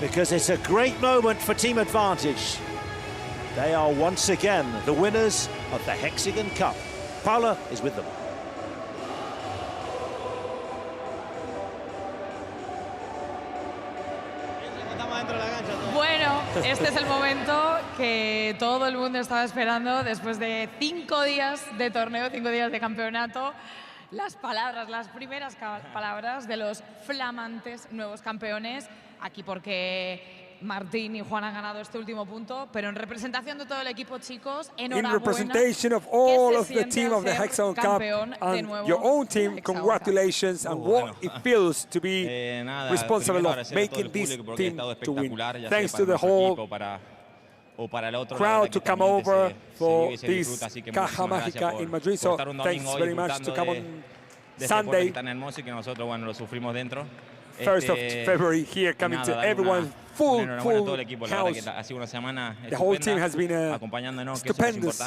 because it's a great moment for Team Advantage. They are once again the winners of the Hexagon Cup. Paula is with them. Bueno, este es el momento que todo el mundo estaba esperando después de 5 días de torneo, 5 días de campeonato. Las palabras, las primeras palabras de los flamantes nuevos campeones. Aquí porque Martín y Juan han ganado este último punto, pero en representación de todo el equipo, chicos, enhorabuena. In representation of all of the team of the Hexagon Cup and your own team, congratulations and what it feels to be responsible of making this team to win. Thanks to the whole crowd to come over for this Caja Mágica in Madrid. So thanks very much to come on Sunday, 1st of February, here coming to everyone. Full house. The whole team has been a stupendous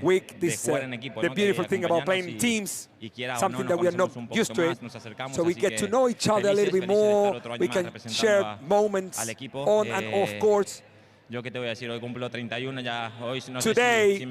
week. This the beautiful thing about playing teams, something that we are not used to it. So we get to know each other a little bit more. We can share moments on and off course. Today,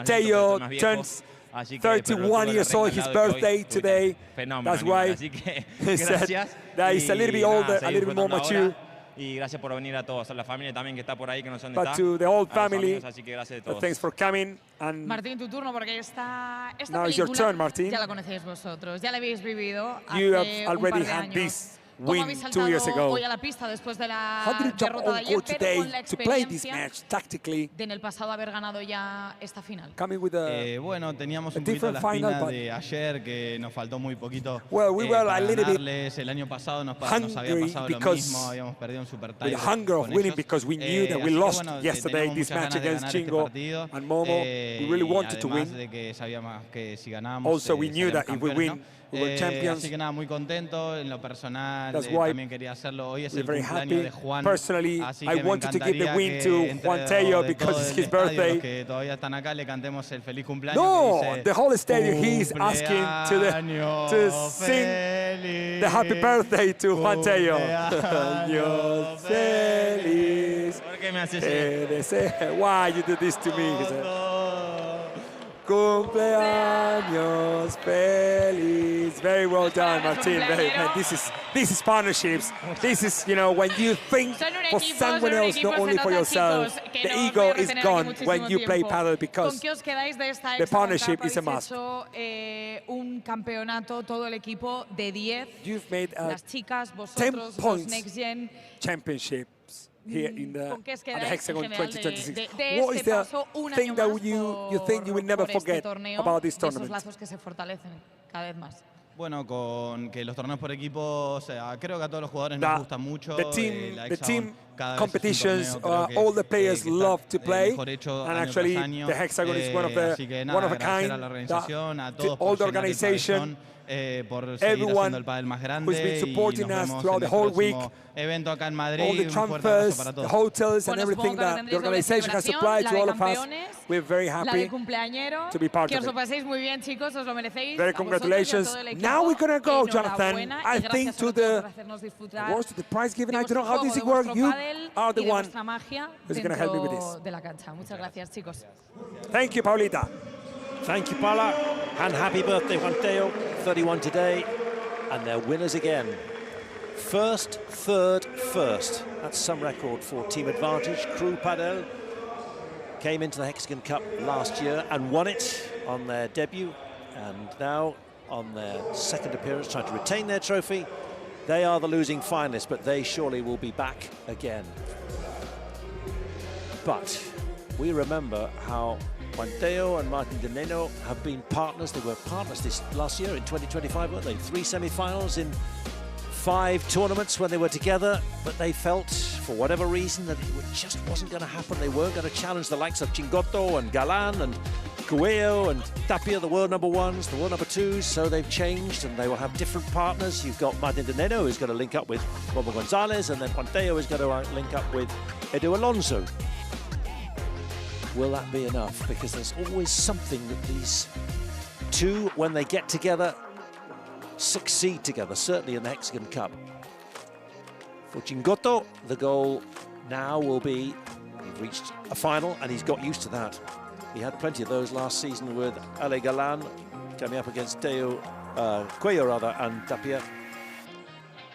Tello turns 31 years old, his birthday today. That's why he said that he's a little bit older, a little bit more mature. y gracias por venir a todos, a la familia también que está por ahí, que no sé dónde But está. to the whole a los family, amigos, así que gracias a todos. thanks for coming. And Martín, tu turno, porque esta now it's your película turn, Martín. ya la conocéis vosotros, ya la habéis vivido You hace have already un par de had años. this ¿Cómo win habéis 2 years saltado ago. hoy a la pista después de la How did you jump derrota de on ayer, court pero today con la to play this experiencia match tactically? de en el pasado haber ganado ya esta final? Coming with a Bueno, teníamos a un poquito la different final, espina but- de ayer, que nos faltó muy poquito Well, we were para a little bit ganarles. El año pasado nos había hungry pasado lo because mismo, habíamos perdido un super with tie the hunger of con winning ellos. because we knew that we Así que, lost bueno, yesterday teníamos this muchas match ganas de against ganar este Chingo partido. and Momo. We really wanted to Además win. de que sabíamos que si ganábamos Also, we knew salíamos that if we campeones, win, ¿no? we were champions. Así que nada, muy contento en lo personal. That's why También quería hacerlo. Hoy es we're el very cumpleaños happy. de Juan. Personally, así I que me wanted to give the encantaría win que to entre Juan Tello de because todo it's el his estadio, birthday. los que todavía están acá, le cantemos el feliz cumpleaños. No, que dice, the whole stadium, he is asking to sing the happy birthday to Juan Tello. Años feliz. ¿Por qué me haces eso? Why you do this to me? He said. Cumpleaños feliz. Very well done, Martin. This is partnerships. This is, you know, when you think for someone else, not only for yourself. The ego is gone when you play paddle because the partnership is a must. Un campeonato, todo el equipo de 10. You've made a Las chicas, 10 vosotros, los points Next Gen. championship here in the ¿Con qué os at the quedáis Hexagon en general 2026. de What is este the paso un thing año that más you think you will never por este forget torneo, about this de esos tournament? lazos que se fortalecen cada vez más? Bueno, con que los torneos por equipo, o sea, creo que a todos los jugadores nos gusta mucho. The team competitions, all the players love to play, and actually the Hexagon is one of a kind. A la organización, a todos all the por llenar el organization, por seguir haciendo el pádel más grande, who's been supporting y nos us vemos throughout en the el whole week. próximo evento acá en Madrid. All the Un fuerte abrazo transfers, para the todos. hotels, and everything that the organization has supplied to all of us. We're very La de happy cumpleañero, to be part que of os lo it. paséis muy bien, chicos, os lo merecéis. Very A vosotros y a congratulations. todo el equipo, Now we're gonna go, Jonathan. enhorabuena, I y think gracias to sobre todo the por hacernos disfrutar awards, to the prize giving. de I don't know how vuestro this juego, works. de You vuestro pádel are the y de one vuestra magia who's gonna help me with dentro this. de la cancha. Muchas gracias, chicos. Thank you, Paulita. Thank you, Paula. And happy birthday, Juan Tello, 31 today. And they're winners again. First, third, first. That's some record for team advantage. Crew Pádel came into the Hexagon Cup last year and won it on their debut. And now on their second appearance, trying to retain their trophy. They are the losing finalists, but they surely will be back again. But we remember how Juan Tello and Martín de Nenno have been partners. They were partners this last year in 2025, weren't they? 3 semi-finals in 5 tournaments when they were together, but they felt, for whatever reason, that it just wasn't going to happen. They weren't going to challenge the likes of Chingotto and Galan and Jugó and Tapia, the world number 1s, the world number 2s, so they've changed and they will have different partners. You've got Martín de Nenno, who's going to link up with González, and then Juan Tello is going to link up with Edu Alonso. Will that be enough? Because there's always something that these two, when they get together, succeed together, certainly in the Hexagon Cup. For Chingotto, the goal now will be, he's reached a final and he's got used to that. He had plenty of those last season with Ale Galan coming up against Cuello and Tapia.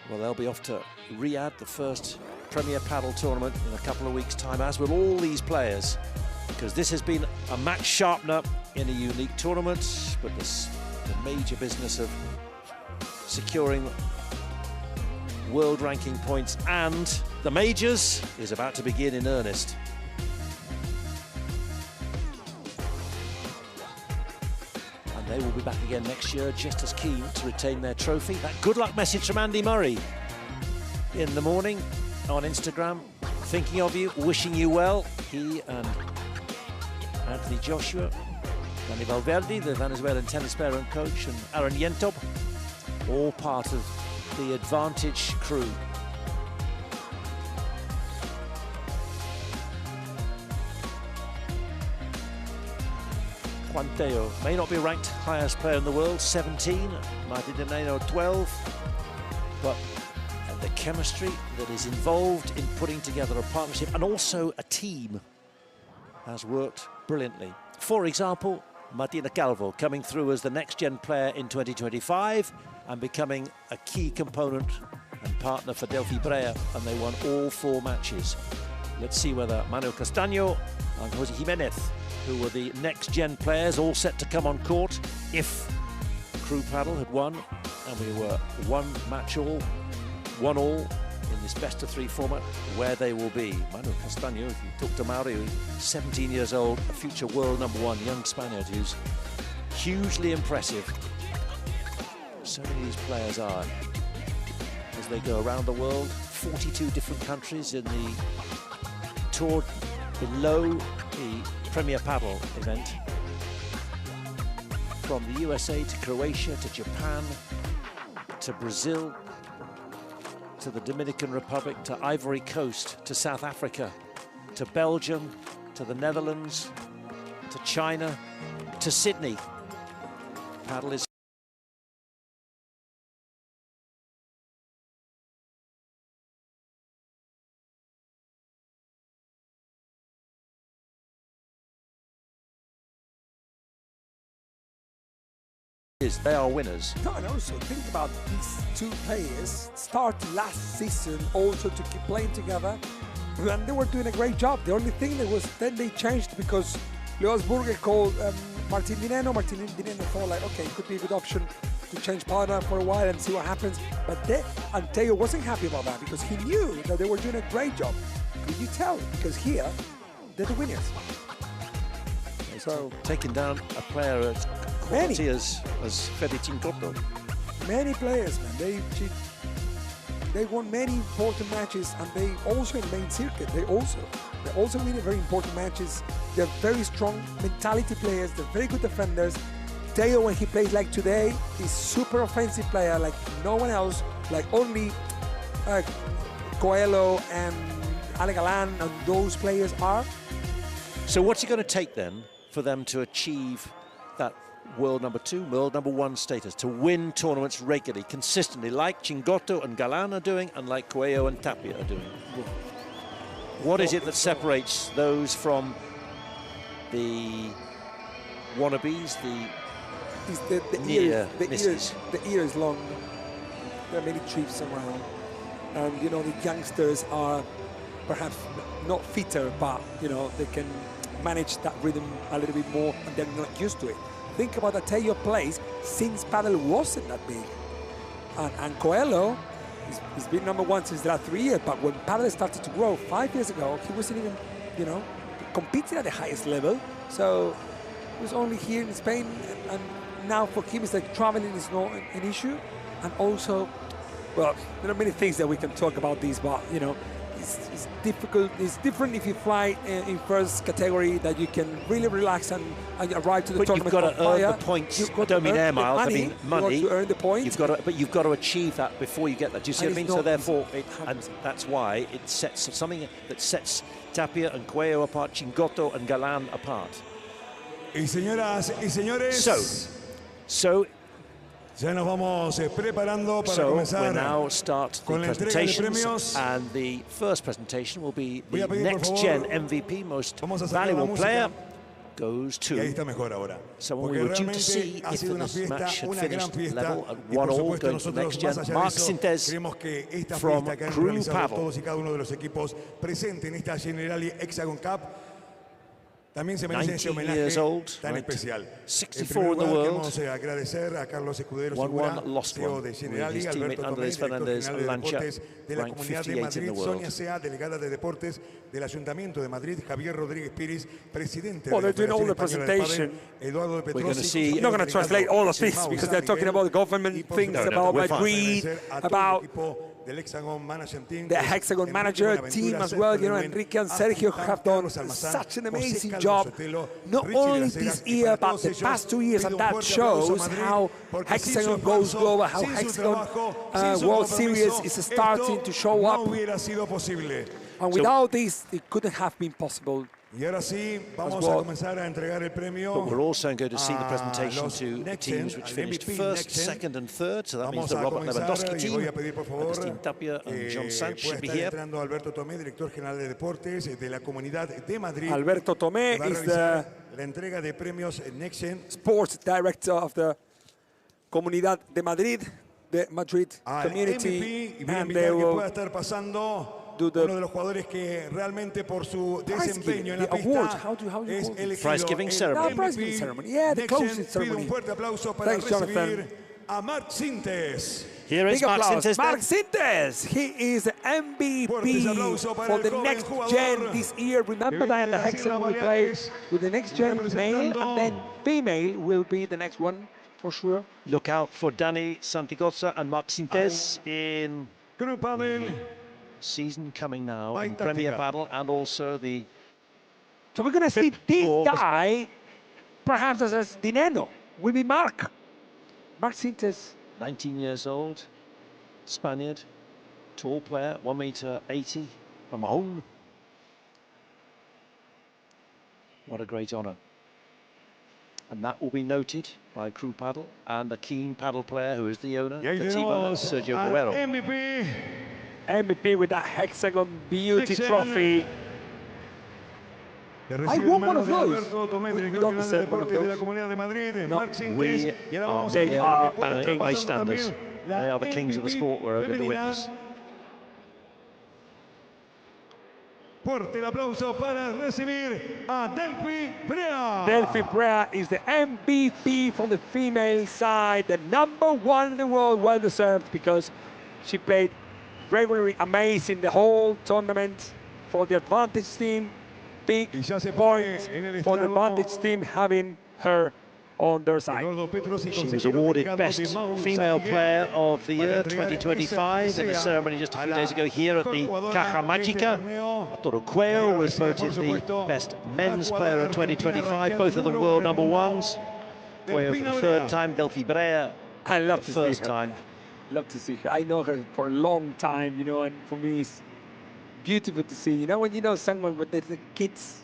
Well, they'll be off to Riyadh, the first Premier Paddle tournament in a couple of weeks' time, as will all these players, because this has been a match sharpener in a unique tournament, but this the major business of securing world ranking points and the majors is about to begin in earnest. And they will be back again next year, just as keen to retain their trophy. That good luck message from Andy Murray in the morning on Instagram, thinking of you, wishing you well. He and Anthony Joshua, Dani Valverde, the Venezuelan tennis player and coach, and Aaron Yentob, all part of the Advantage crew. Juan Tello may not be ranked highest player in the world, 17, Martín de Nenno 12, but the chemistry that is involved in putting together a partnership and also a team has worked brilliantly. For example, Martina Calvo coming through as the next-gen player in 2025 and becoming a key component and partner for Delphi Brea, and they won all 4 matches. Let's see whether Manu Castaño and Jose Jimenez, who were the next-gen players, all set to come on court, if Crew Paddle had won, and we were 1 all in this best-of-3 format, where they will be. Manu Castaño, if you talk to Mauri, 17 years old, a future world #1 young Spaniard who's hugely impressive. So many of these players are, as they go around the world, 42 different countries in the tour below the Premier Paddle event. From the USA to Croatia to Japan to Brazil to the Dominican Republic to Ivory Coast to South Africa to Belgium to the Netherlands to China to Sydney. Paddle is they are winners. No, and also think about these 2 players started last season also to keep playing together, and they were doing a great job. The only thing that was then they changed because Lewis Burger called Martín Nenno. Martín Nenno thought like, okay, it could be a good option to change partner for a while and see what happens. But and Tello wasn't happy about that because he knew that they were doing a great job. Could you tell? Because here they're the winners. So taking down a player as quality as Federico. Many players, man. They won many important matches, and they also in the main circuit. They also win very important matches. They're very strong mentality players. They're very good defenders. Tello, when he plays like today, is super offensive player like no one else. Like only Coelho and Ale Galan and those players are. So what's it going to take then for them to achieve that world #2, world #1 status, to win tournaments regularly, consistently, like Chingotto and Galan are doing, and like Coelho and Tapia are doing? What is it that separates those from the wannabes, the ear is long. There are many trips around, and you know the youngsters are perhaps not fitter, but you know they can manage that rhythm a little bit more, and they're not used to it. Think about that Tello plays since paddle wasn't that big, and Coelho, he's been #1 since the last 3 years. But when paddle started to grow 5 years ago, he wasn't even, you know, competing at the highest level. So he was only here in Spain, and now for him it's like traveling is not an issue, and also, well, there are many things that we can talk about this, but you know. It's difficult. It's different if you fly in first category, that you can really relax and arrive to the tournament. But you've got to earn the points. I don't mean air miles. I mean money. You got to earn the points. But you've got to achieve that before you get that. Do you see what I mean? So therefore, and that's why it sets something that sets Tapia and Coelho apart, Chingotto and Galan apart. Y señoras y señores. So. Ya nos vamos preparando para comenzar now start the presentations, and the first presentation will be the next-gen MVP, most valuable player, goes to someone we were due to see if this match had finished level at 1-1 going to the next-gen. Marc Sintes from Crew Paddle. Todos y cada uno de los equipos presentes en esta Generali Hexagon Cup. También se merece este homenaje tan especial. 64 in the world. Queremos agradecer a Carlos Escudero Segura, CEO de Generali, Alberto Tomé, director general de deportes de la Comunidad de Madrid, Sonia Sea, delegada de deportes del Ayuntamiento de Madrid, Javier Rodríguez Pires, presidente de la Federación Española de Pádel, Eduardo de Petrosi. I'm not going to translate all of this because they're talking about the government things, about Madrid, about the Hexagon manager team as well. You know, Enrique and Sergio have done such an amazing job, not only this year, but the past 2 years, and that shows how Hexagon goes global, how Hexagon World Series is starting to show up. And without this, it couldn't have been possible. Y ahora sí, vamos a comenzar a entregar el premio. But we're also going to see the presentation to the teams which finished first, second and third. So that means the Robert Lewandowski team, Agustín Tapia and John Sanz should be here. Alberto Tomé, director general de deportes de la Comunidad de Madrid. Alberto Tomé is the la entrega de premios Next Gen sports director of the Comunidad de Madrid. the Madrid community, and they will do the uno de los jugadores que realmente por su desempeño en la pista es elegido prize giving ceremony. Prize giving ceremony. Yeah, the closing ceremony. Pido un fuerte aplauso para recibir a Marc Sintes. Here is Marc Sintes. Marc Sintes. He is the MVP for the next gen this year. Remember that the hexagon we played with the next gen male, and then female will be the next one for sure. Look out for Dani Santigosa and Marc Sintes in season coming now in Premier Battle, and also the... So we're going to see this guy, perhaps as the Nenno, will be Marc Sintes. 19 years old, Spaniard, tall player, 1.80 m from home. What a great honour. And that will be noted by Crew Paddle and the keen paddle player who is the owner, the team owner, Sergio Aguero. MVP with that hexagon beauty trophy. I want one of those. We don't deserve one of those. No, they are bystanders. They are the kings of the sport we're over to witness. Fuerte el aplauso para recibir a Delphi Brea. Delphi Brea is the MVP from the female side, the #1 in the world, well deserved, because she played regularly amazing the whole tournament for the advantage team. Big point for the advantage team having her on their side. She was awarded Best Female Player of the Year 2025 in the ceremony just a few days ago here at the Caja Mágica. Arturo Cuello was voted the Best Men's Player of 2025, both of them world #1s. Cuello for the third time, Delphi Brea I love the first time. Love to see her. I know her for a long time, you know, and for me it's beautiful to see. You know, when you know someone with the kids.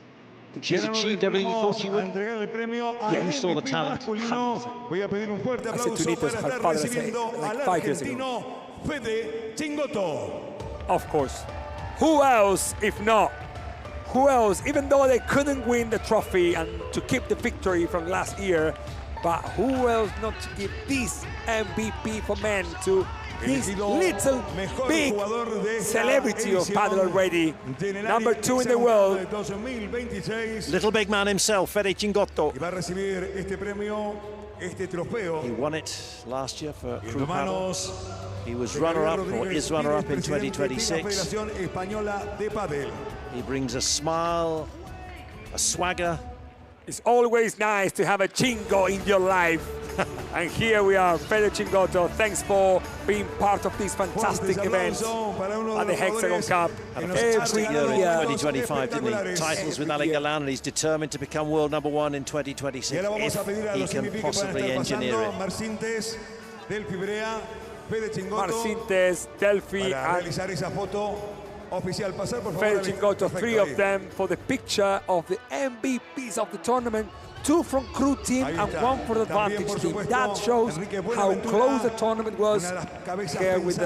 She's achieved everything you thought she would. Yeah, you saw the talent. I said to Nitos, her father said, like 5 years ago. Fede Chingotto. Of course. Who else if not? Who else? Even though they couldn't win the trophy and to keep the victory from last year, but who else not to give this MVP for men to this little big celebrity of paddle already, #2 in the world. Little big man himself, Federico Chingotto. He won it last year for Crew Paddle. He was runner-up, or is runner-up in 2026. He brings a smile, a swagger. It's always nice to have a chingo in your life. And here we are, Federico Chingotto. Thanks for being part of this fantastic event at the Hexagon Cup. Every year in 2025, didn't he? Titles with Alec Galan, and he's determined to become world #1 in 2026 if he can possibly engineer it. Marc Sintes, Delphi Brea, Fede Chingotto. Marc Sintes, Delphi, Federico Chingotto, 3 of them for the picture of the MVPs of the tournament. 2 from Crew team and 1 for the advantage team. That shows how close the tournament was here with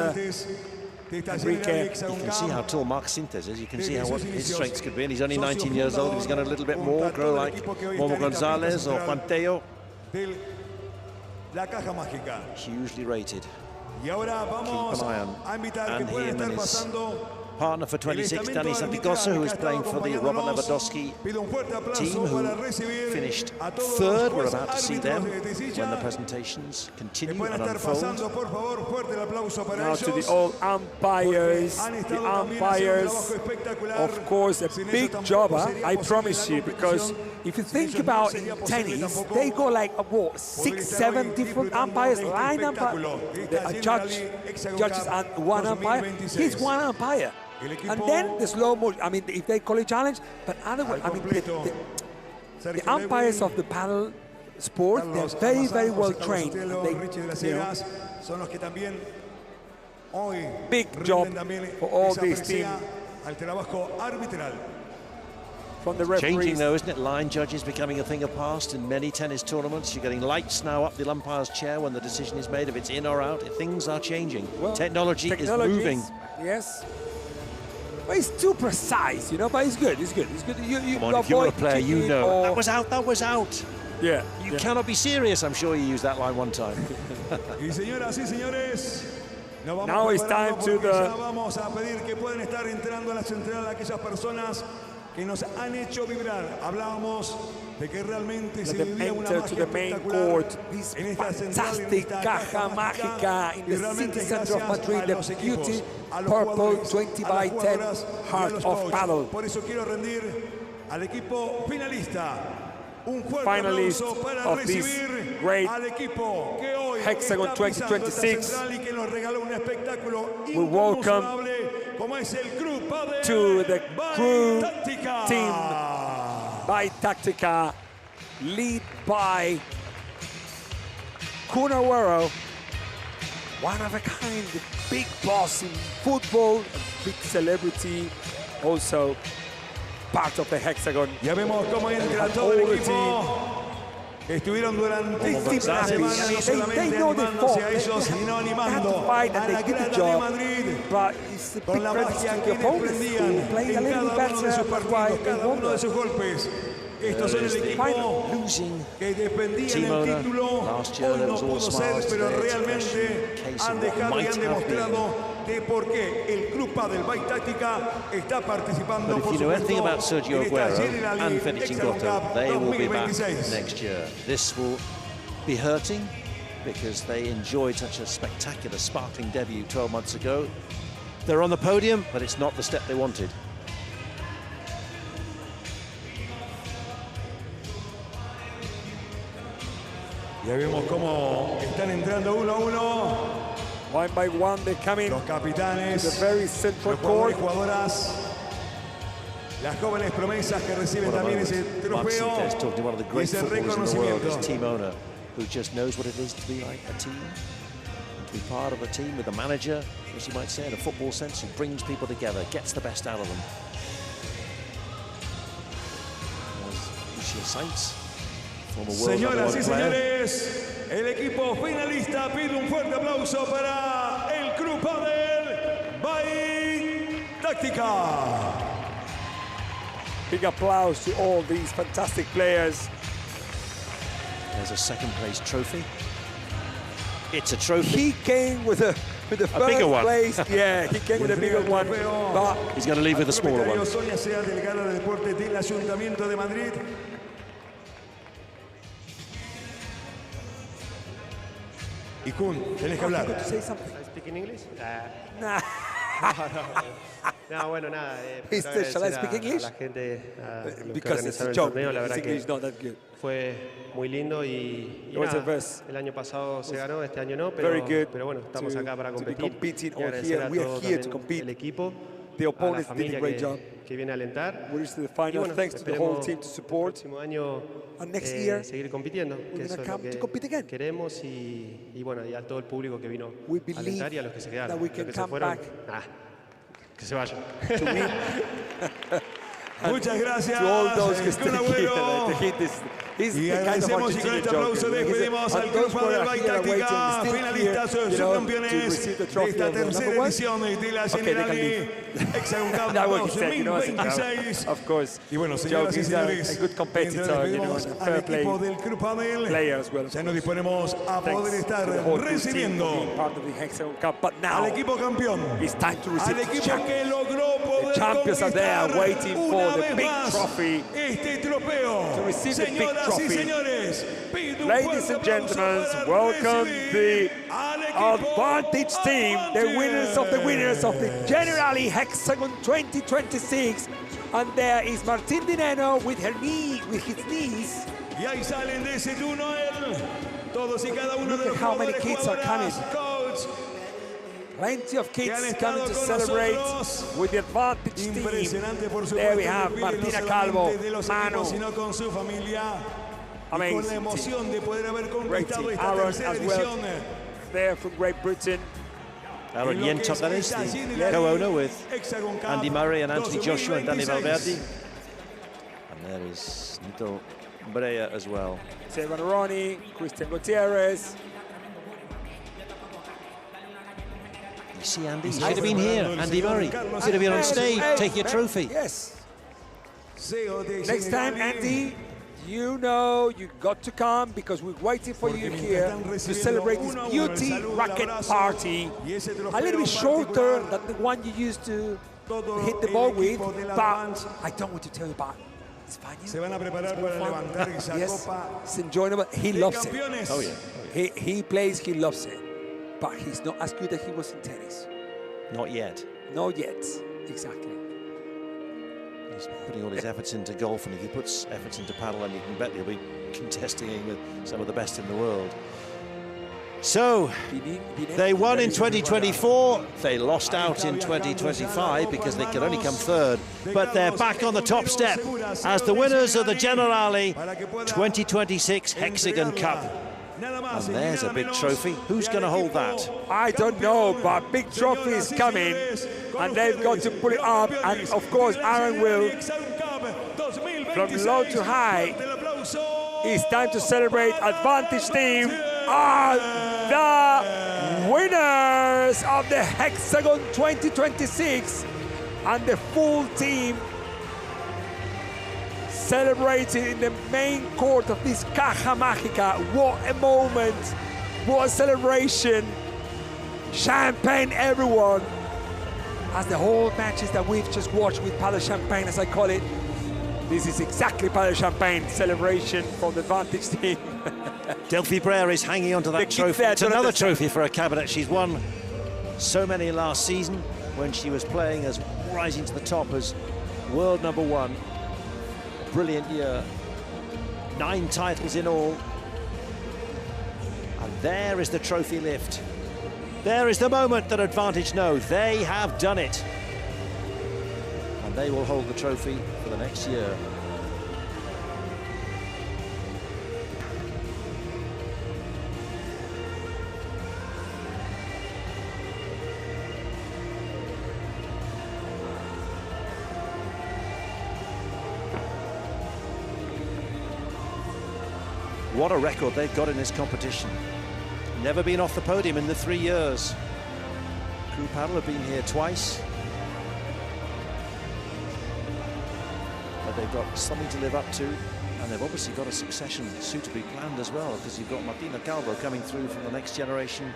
Enrique. You can see how tall Marc Sintes is. You can see how what his strengths could be. And he's only 19 years old. He's going to a little bit more grow like Momo González or Juan Tello. Hugely rated. Keep an eye on. And him and his partner for 26, Dani Santigosa, who is playing for the Robert Lewandowski team, who finished 3rd. We're about to see them when the presentations continue and unfold. Now to the all umpires. The umpires, of course, a big job, I promise you, because if you think about in tennis, they go like, what, 6, 7 different umpires, line umpire, judges and 1 umpire. He's 1 umpire. And then the slow motion, I mean, if they call it challenge, but otherwise, I mean, the umpires of the paddle sport, they're very, very well trained. Big job for all these teams. From the referees. Changing though, isn't it? Line judges becoming a thing of past in many tennis tournaments. You're getting lights now up the umpire's chair when the decision is made, if it's in or out. Things are changing. Well, technology is moving. Yes. But it's too precise, you know, but it's good, it's good, it's good. Come on, if you're a player, you know. That was out, that was out. Yeah. You cannot be serious. I'm sure you used that line one time. Y señoras y señores, now it's time to ya vamos a pedir que pueden estar entrando a la central aquellas personas que nos han hecho vibrar. Hablábamos de que realmente se vivía una magia espectacular en esta central, en esta caja mágica in the city center of Madrid, the beauty, purple 20x10 heart of paddle. Por eso quiero rendir al equipo finalista un fuerte Finalist aplauso para of this recibir great al equipo que hoy Hexagon está pisando esta 2026. central y que nos regaló un espectáculo We welcome como es el grupo de to the crew Táctica. team by Tactica, lead by Kun Agüero, one of a kind, the big boss in football, a big celebrity, also part of the Hexagon. Ya vemos cómo entra todo el equipo. Estuvieron durante esta semana no solamente animándose a ellos, sino animando a la grada de Madrid con la magia que desprendían en cada uno de sus partidos, cada uno de sus golpes. Estos son el equipo que dependían el título. Hoy no pudo ser, pero realmente han dejado y han demostrado de por qué el Club Pádel by Táctica está participando, por supuesto, en esta General League Hexagon Cup 2026. Next year. This will be hurting because they enjoyed such a spectacular, sparkling debut 12 months ago. They're on the podium, but it's not the step they wanted. Ya vemos cómo están entrando uno a uno. One by one, they come in. Los capitanes, the very central los court. jugadoras, las jóvenes promesas que reciben también ese trofeo y ese reconocimiento. Team owner who just knows what it is to be like a team, and to be part of a team with a manager, as you might say, in a football sense, who brings people together, gets the best out of them. Saints. Señoras y señores, el equipo finalista pide un fuerte aplauso para el Club Pádel by Táctica. Big applause to all these fantastic players. There's a second place trophy. It's a trophy. He came with the first bigger one. place. Yeah, he came with a bigger one. But he's going to leave with a smaller one. Sonia Sea, delegada de Deportes del Ayuntamiento de Madrid. Y Kun, tenés que hablar. Speak in English? Nah. No, bueno, nada. Shall I speak English? A la gente, los que Because it's a organizaron el joke. torneo, la verdad que English not that good. fue muy lindo y nada, el año pasado se ganó, este año no, pero bueno, estamos acá para competir y agradecer a todo el equipo, the a la opponents did a familia great job. que viene a alentar. We're to the final, bueno, thanks to the whole team to support. El próximo año next year, seguir compitiendo, que eso es lo que queremos y bueno, y a todo el público que vino a alentar y a los que se quedaron, los que se fueron, que se vayan. Muchas gracias. To all those que están aquí, y agradecemos y con este aplauso despedimos al Club Pádel by Táctica, finalistas subcampeones de esta tercera edición de la General League Hexagon Cup 2026. Y bueno, señoras y señores, mientras despedimos al equipo del Club Pádel, ya nos disponemos a poder estar recibiendo al equipo campeón, al equipo que logró poder conquistar una vez más este trofeo. Señoras y señores, ladies and gentlemen, welcome the Advantage team, the winners of the General League Hexagon 2026. And there is Martín Nenno with his knees. Y ahí salen de ese túnel todos y cada uno de los how many kids are coming. Coach, plenty of kids coming to celebrate with the Advantage team. There we have Martina Calvo, Manu, sino con su familia. amazing con la emoción de poder haber conquistado esta Aaron tercera as edición. well, there from Great Britain. Aaron Yentop, that is, the co-owner with Andy Murray and Anthony Joshua and Danny Valverde. And there is Nito Brea as well. Seba Ronnie, Christian Gutierrez. You see Andy, he should have been here. Andy Murray, should have been on stage, take your trophy. Yes. Next time, Andy, you know you got to come because we're waiting for you here to celebrate this beauty racket party. A little bit shorter than the one you used to hit the ball with, but I don't want to tell you about España. Se van a preparar para levantar esa copa. It's enjoyable. He loves it. Oh yeah. He plays, he loves it. But he's not as good as he was in tennis. Not yet. Not yet. Exactly. He's putting all his efforts into golf, and if he puts efforts into paddle, then you can bet he'll be contesting with some of the best in the world. So, they won in 2024, they lost out in 2025 because they could only come third, but they're back on the top step as the winners of the Generali 2026 Hexagon Cup. And there's a big trophy. Who's going to hold that? I don't know, but big trophy is coming, and they've got to put it up, and of course Aaron will. From low to high, it's time to celebrate. Advantage team are the winners of the Hexagon 2026, and the full team celebrating in the main court of this Caja Mágica. What a moment, what a celebration. Champagne, everyone. As the whole matches that we've just watched with Paddle Champagne, as I call it, this is exactly Paddle Champagne celebration from the Advantage team. Delphi Brer is hanging onto that trophy. It's another trophy for her cabinet. She's won so many last season when she was playing as rising to the top as world #1. Brilliant year, 9 titles in all. And there is the trophy lift. There is the moment that Advantage know they have done it. And they will hold the trophy for the next year. What a record they've got in this competition. Never been off the podium in the 3 years. Crew Paddle have been here twice. But they've got something to live up to, and they've obviously got a succession suitably planned as well, because you've got Martina Calvo coming through from the next generation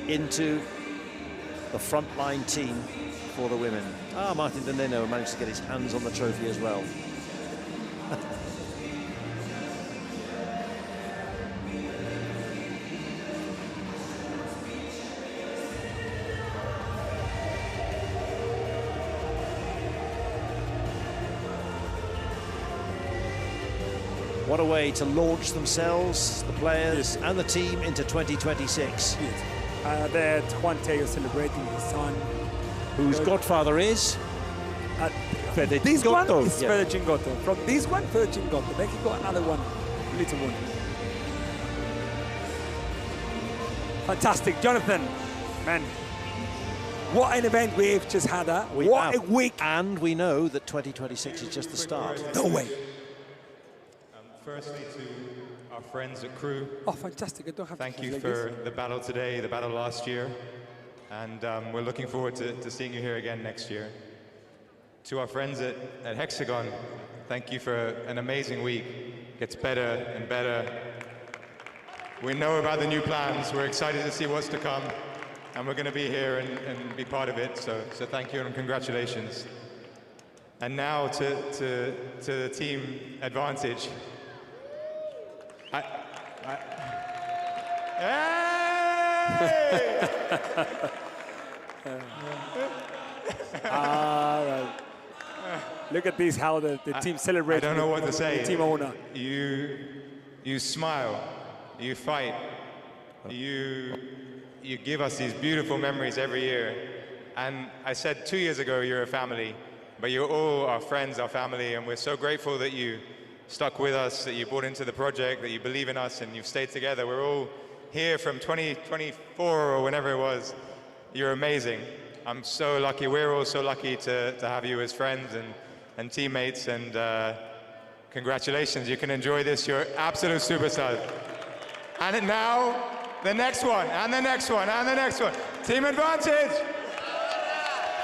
into the frontline team for the women. Martin de Nenno managed to get his hands on the trophy as well. What a way to launch themselves, the players and the team, into 2026. There, Juan Tello celebrating his son. Whose godfather is? Federico. This one is Federico. From this one, Federico. Then he got another one, little one. Fantastic, Jonathan. Man, what an event we've just had. What a week. And we know that 2026 is just the start. No way. Firstly, to our friends at Crew. Oh, fantastic. I don't have Thank you for the battle today, the battle last year. And we're looking forward to seeing you here again next year. To our friends at Hexagon, thank you for an amazing week. Gets better and better. We know about the new plans. We're excited to see what's to come. And we're going to be here and be part of it. So thank you and congratulations. And now to the team Advantage. Hey! Look at this, how the team celebrates. I don't know what to say. The team owner. You smile, you fight, you give us these beautiful memories every year. And I said 2 years ago you're a family, but you're all our friends, our family, and we're so grateful that you stuck with us, that you bought into the project, that you believe in us, and you've stayed together. We're all here from 2024 or whenever it was. You're amazing. I'm so lucky. We're all so lucky to have you as friends and teammates, and congratulations. You can enjoy this. You're absolute superstars. And now, the next one, and the next one, and the next one. Team Advantage!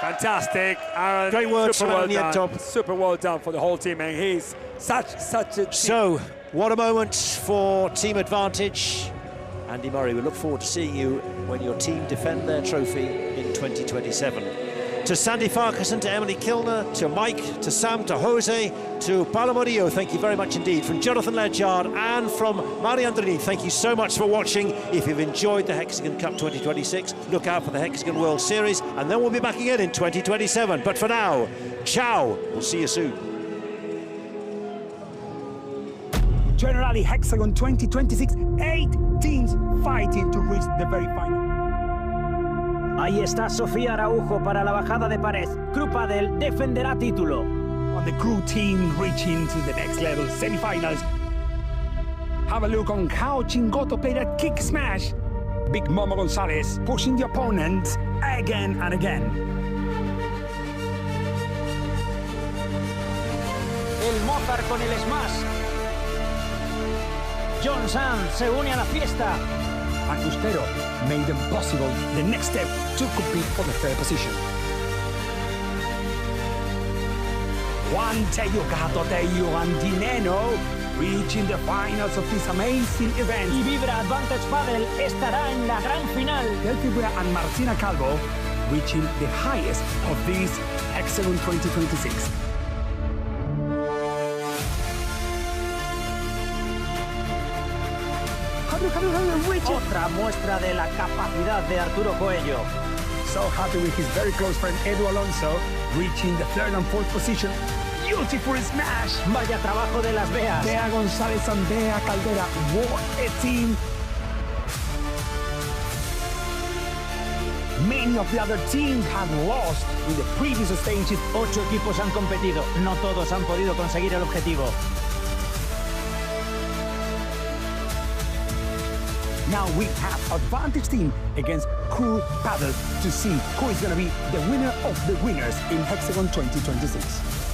Fantastic. Aaron, great work super from well Aaron. done. Super well done for the whole team, and he's such a... So, what a moment for team advantage. Andy Murray, we look forward to seeing you when your team defend their trophy in 2027. To Sandy Farquharson, to Emily Kilner, to Mike, to Sam, to Jose, to Paolo Murillo, thank you very much indeed. From Jonathan Ledyard and from Mari Andrini, thank you so much for watching. If you've enjoyed the Hexagon Cup 2026, look out for the Hexagon World Series, and then we'll be back again in 2027. But for now, ciao. We'll see you soon. Generally, Hexagon 2026, 8 teams fighting to reach the very final. Ahí está Sofía Araujo para la bajada de pared. Crew Pádel defenderá título. On the crew team reaching to the next level, semifinals. Have a look on how Chingotto played that kick smash. Big Momo González pushing the opponent again and again. El Mozart con el smash. John Sanz se une a la fiesta. Agustero made them possible the next step to compete for the third position. Juan, Tello, Tello and Nenno reaching the finals of this amazing event. Y Vibra Advantage Pádel estará en la gran final. Vibra and Martina Calvo reaching the highest of this Hexagon 2026. Otra muestra de la capacidad de Arturo Coello. So happy with his very close friend Edu Alonso reaching the third and fourth position. Beautiful smash. Vaya trabajo de las Beas. Bea González and Bea Caldera. What a team. Many of the other teams have lost in the previous stages. 8 equipos han competido. No todos han podido conseguir el objetivo. Now we have advantage team against Crew Pádel to see who is going to be the winner of the winners in Hexagon 2026.